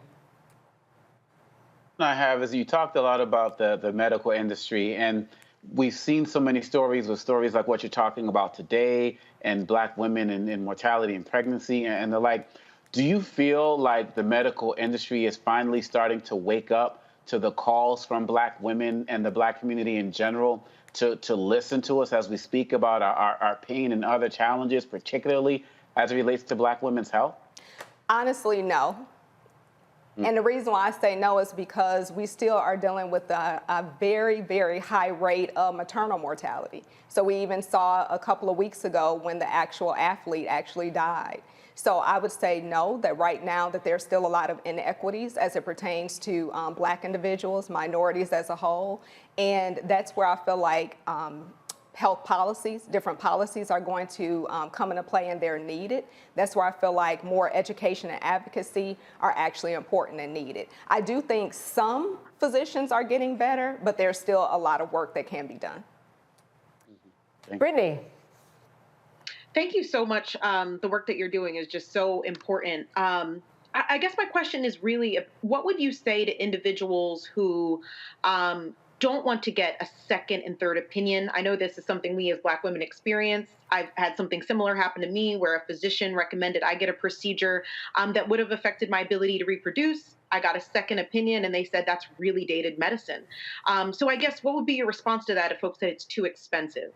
I have is you talked a lot about the medical industry, and we've seen so many stories like what you're talking about today, and Black women and mortality and pregnancy and the like. Do you feel like the medical industry is finally starting to wake up to the calls from Black women and the Black community in general to listen to us as we speak about our pain and other challenges, particularly as it relates to Black women's health? Honestly, no. And the reason why I say no is because we still are dealing with a very, very high rate of maternal mortality. So we even saw a couple of weeks ago when the actual athlete actually died. So I would say no, that right now that there's still a lot of inequities as it pertains to Black individuals, minorities as a whole. And that's where I feel like health policies, different policies are going to come into play, and they're needed. That's where I feel like more education and advocacy are actually important and needed. I do think some physicians are getting better, but there's still a lot of work that can be done. Brittany. Thank you so much. The work that you're doing is just so important. I guess my question is really, what would you say to individuals who don't want to get a second and third opinion? I know this is something we as Black women experience. I've had something similar happen to me where a physician recommended I get a procedure that would have affected my ability to reproduce. I got a second opinion and they said that's really dated medicine. So I guess what would be your response to that if folks said it's too expensive?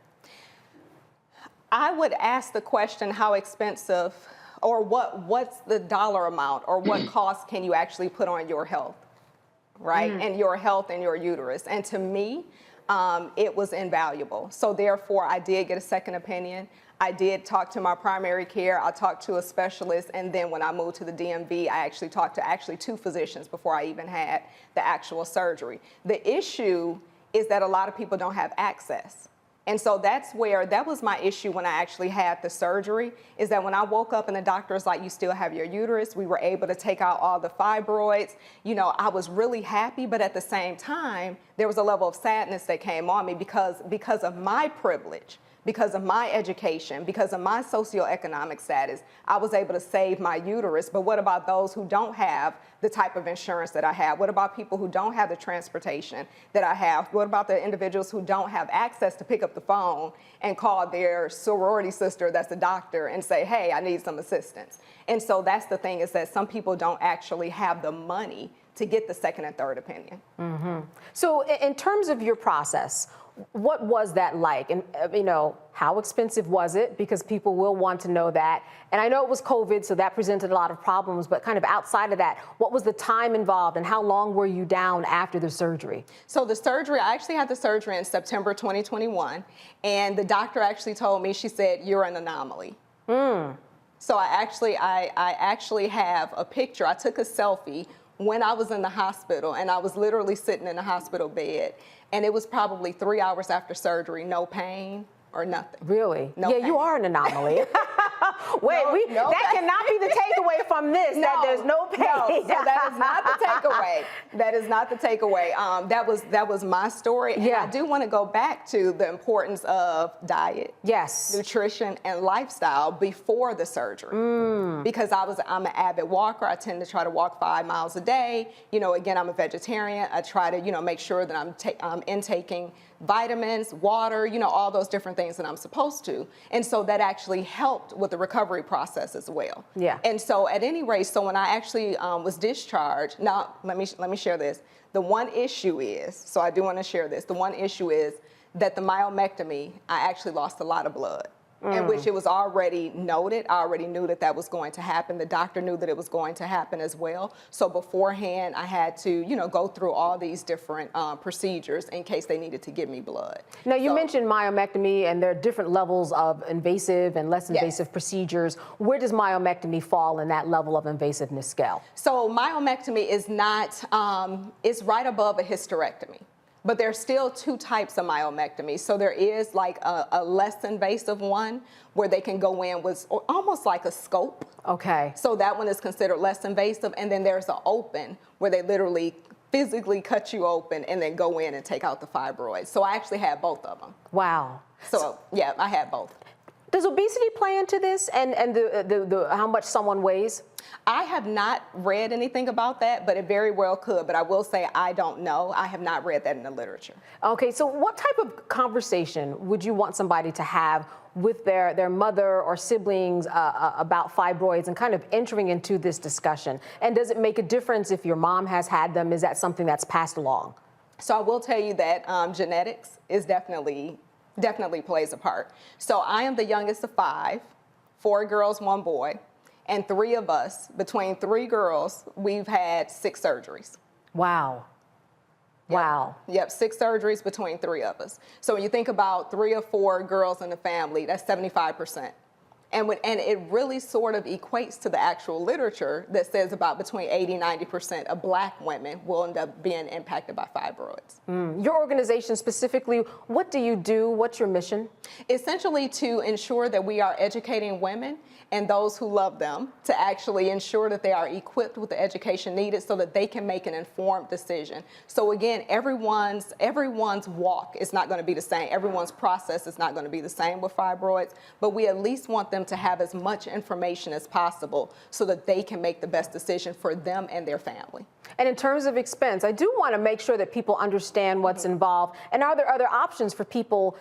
I would ask the question, how expensive, or what's the dollar amount, or what cost can you actually put on your health, right? And your health and your uterus. And to me, it was invaluable. So therefore, I did get a second opinion. I did talk to my primary care. I talked to a specialist. And then when I moved to the DMV, I actually talked to 2 physicians before I even had the actual surgery. The issue is that a lot of people don't have access. And so that was my issue when I actually had the surgery, is that when I woke up and the doctor was like, you still have your uterus, we were able to take out all the fibroids. I was really happy, but at the same time, there was a level of sadness that came on me because of my privilege, because of my education, because of my socioeconomic status, I was able to save my uterus. But what about those who don't have the type of insurance that I have? What about people who don't have the transportation that I have? What about the individuals who don't have access to pick up the phone and call their sorority sister that's a doctor and say, hey, I need some assistance? And so that's the thing, is that some people don't actually have the money to get the second and third opinion. So in terms of your process, what was that like? And, how expensive was it? Because people will want to know that. And I know it was COVID, so that presented a lot of problems, but kind of outside of that, what was the time involved and how long were you down after the surgery? So the surgery, I actually had the surgery in September 2021, and the doctor actually told me, she said, "You're an anomaly." So I actually have a picture. I took a selfie when I was in the hospital, and I was literally sitting in the hospital bed, and it was probably 3 hours after surgery, no pain or nothing. Really? No yeah, pain. you are an anomaly. Wait, that cannot be the takeaway from this, that there's no pain. No, so that is not the takeaway. That is not the takeaway. That was my story. And I do want to go back to the importance of diet, nutrition, and lifestyle before the surgery. Because I'm an avid walker. I tend to try to walk 5 miles a day. Again, I'm a vegetarian. I try to, make sure that I'm intaking vitamins, water, all those different things that I'm supposed to. And so that actually helped with the recovery process as well. Yeah. And so at any rate, so when I actually was discharged, now let me share this. The one issue is, so I do want to share this, the one issue is that the myomectomy, I actually lost a lot of blood. In which it was already noted. I already knew that that was going to happen. The doctor knew that it was going to happen as well. So beforehand, I had to, go through all these different procedures in case they needed to give me blood. Now, you mentioned myomectomy, and there are different levels of invasive and less invasive procedures. Where does myomectomy fall in that level of invasiveness scale? So myomectomy is not, it's right above a hysterectomy. But there's still two types of myomectomy. So there is like a less invasive one where they can go in with almost like a scope. Okay. So that one is considered less invasive. And then there's an open where they literally physically cut you open and then go in and take out the fibroids. So I actually had both of them. Wow. So yeah, I had both. Does obesity play into this and the how much someone weighs? I have not read anything about that, but it very well could. But I will say I don't know. I have not read that in the literature. Okay, so what type of conversation would you want somebody to have with their mother or siblings about fibroids and kind of entering into this discussion? And does it make a difference if your mom has had them? Is that something that's passed along? So I will tell you that genetics is definitely plays a part. So I am the youngest of 5, 4 girls, 1 boy. And 3 of us, between 3 girls, we've had 6 surgeries. Wow. Yep. Wow. Yep, 6 surgeries between 3 of us. So when you think about 3 or 4 girls in the family, that's 75%. And it really sort of equates to the actual literature that says about between 80-90% of Black women will end up being impacted by fibroids. Your organization specifically, what do you do? What's your mission? Essentially to ensure that we are educating women and those who love them to actually ensure that they are equipped with the education needed so that they can make an informed decision. So again, everyone's walk is not going to be the same. Everyone's process is not going to be the same with fibroids, but we at least want them to have as much information as possible so that they can make the best decision for them and their family. And in terms of expense, I do want to make sure that people understand what's involved. And are there other options for people?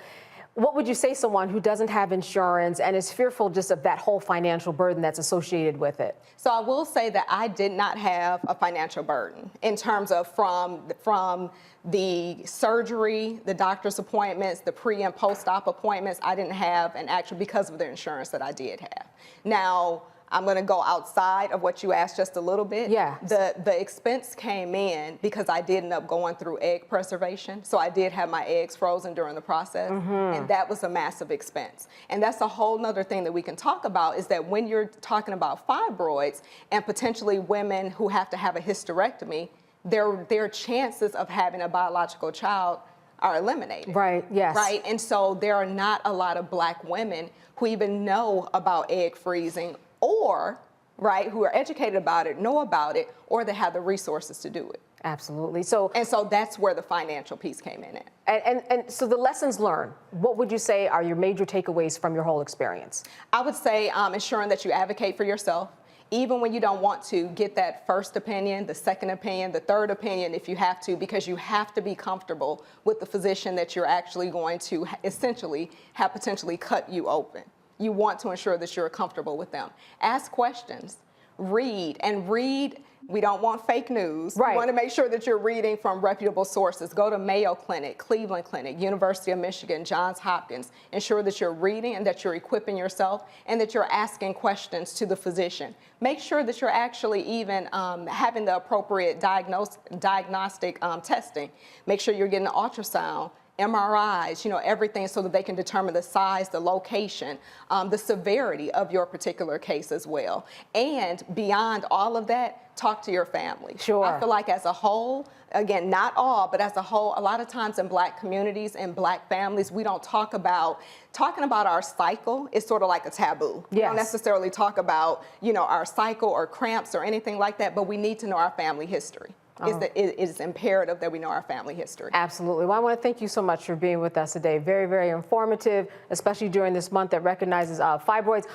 What would you say someone who doesn't have insurance and is fearful just of that whole financial burden that's associated with it? So I will say that I did not have a financial burden in terms of from the surgery, the doctor's appointments, the pre and post-op appointments. I didn't have an actual, because of the insurance that I did have. Now, I'm going to go outside of what you asked just a little bit. Yeah. The expense came in because I did end up going through egg preservation. So I did have my eggs frozen during the process. And that was a massive expense. And that's a whole nother thing that we can talk about is that when you're talking about fibroids and potentially women who have to have a hysterectomy, their chances of having a biological child are eliminated. Right, yes. Right, and so there are not a lot of Black women who even know about egg freezing or, right, who are educated about it, know about it, or they have the resources to do it. Absolutely. And so that's where the financial piece came in at. And so the lessons learned, what would you say are your major takeaways from your whole experience? I would say ensuring that you advocate for yourself. Even when you don't want to, get that first opinion, the second opinion, the third opinion if you have to, because you have to be comfortable with the physician that you're actually going to essentially have potentially cut you open. You want to ensure that you're comfortable with them. Ask questions, read and read. We don't want fake news. Right. We want to make sure that you're reading from reputable sources. Go to Mayo Clinic, Cleveland Clinic, University of Michigan, Johns Hopkins. Ensure that you're reading and that you're equipping yourself and that you're asking questions to the physician. Make sure that you're actually even having the appropriate diagnostic testing. Make sure you're getting an ultrasound, MRIs, everything so that they can determine the size, the location, the severity of your particular case as well. And beyond all of that, talk to your family. Sure. I feel like as a whole, again, not all, but as a whole, a lot of times in Black communities and Black families, we don't talk about, talking about our cycle is sort of like a taboo. We don't necessarily talk about, our cycle or cramps or anything like that, but we need to know our family history. It is imperative that we know our family history. Absolutely. Well, I want to thank you so much for being with us today. Very, very informative, especially during this month that recognizes fibroids.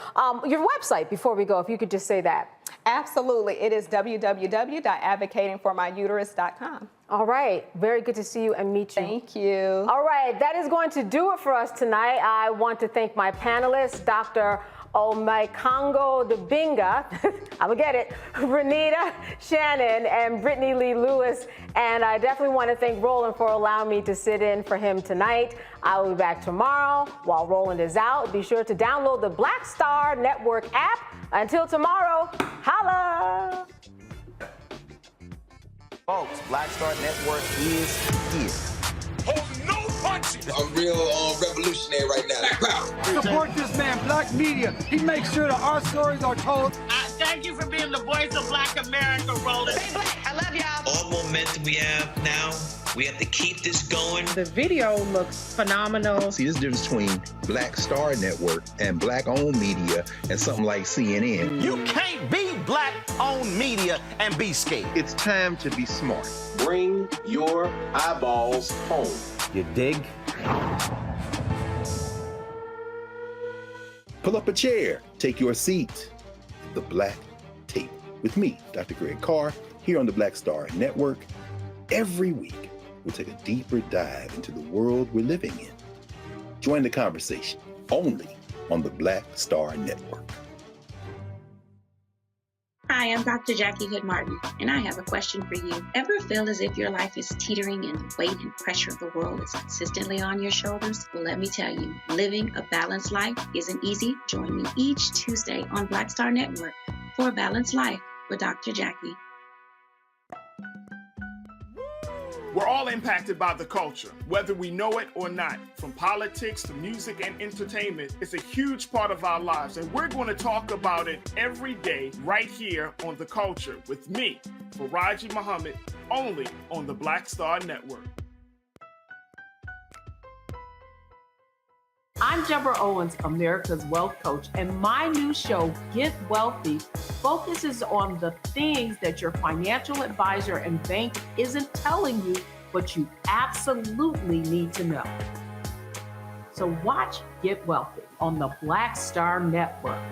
Your website, before we go, if you could just say that. Absolutely. It is www.advocatingformyuterus.com. All right. Very good to see you and meet you. Thank you. All right. That is going to do it for us tonight. I want to thank my panelists, Dr. Omaikongo Dibinga, I'm gonna get it, Renita Shannon and Brittany Lee Lewis. And I definitely want to thank Roland for allowing me to sit in for him tonight. I will be back tomorrow. While Roland is out, be sure to download the Black Star Network app. Until tomorrow, holla! Folks, Black Star Network is here. Oh, no punches! I'm real revolutionary right now. Support this man, Black Media. He makes sure that our stories are told. Thank you for being the voice of Black America, Roland. Stay Black. I love y'all. All momentum we have now, we have to keep this going. The video looks phenomenal. See, there's a difference between Black Star Network and Black-owned media and something like CNN. You can't be Black-owned media and be scared. It's time to be smart. Bring your eyeballs home. You dig? Pull up a chair. Take your seat. The Black Table with me, Dr. Greg Carr, here on the Black Star Network. Every week, we'll take a deeper dive into the world we're living in. Join the conversation only on the Black Star Network. Hi, I'm Dr. Jackie Hood Martin, and I have a question for you. Ever feel as if your life is teetering and the weight and pressure of the world is consistently on your shoulders? Well, let me tell you, living a balanced life isn't easy. Join me each Tuesday on Black Star Network for A Balanced Life with Dr. Jackie. We're all impacted by the culture, whether we know it or not. From politics to music and entertainment, it's a huge part of our lives, and we're going to talk about it every day right here on The Culture with me, Faraji Muhammad, only on the Black Star Network. I'm Deborah Owens, America's Wealth Coach, and my new show, Get Wealthy, focuses on the things that your financial advisor and bank isn't telling you, but you absolutely need to know. So watch Get Wealthy on the Black Star Network.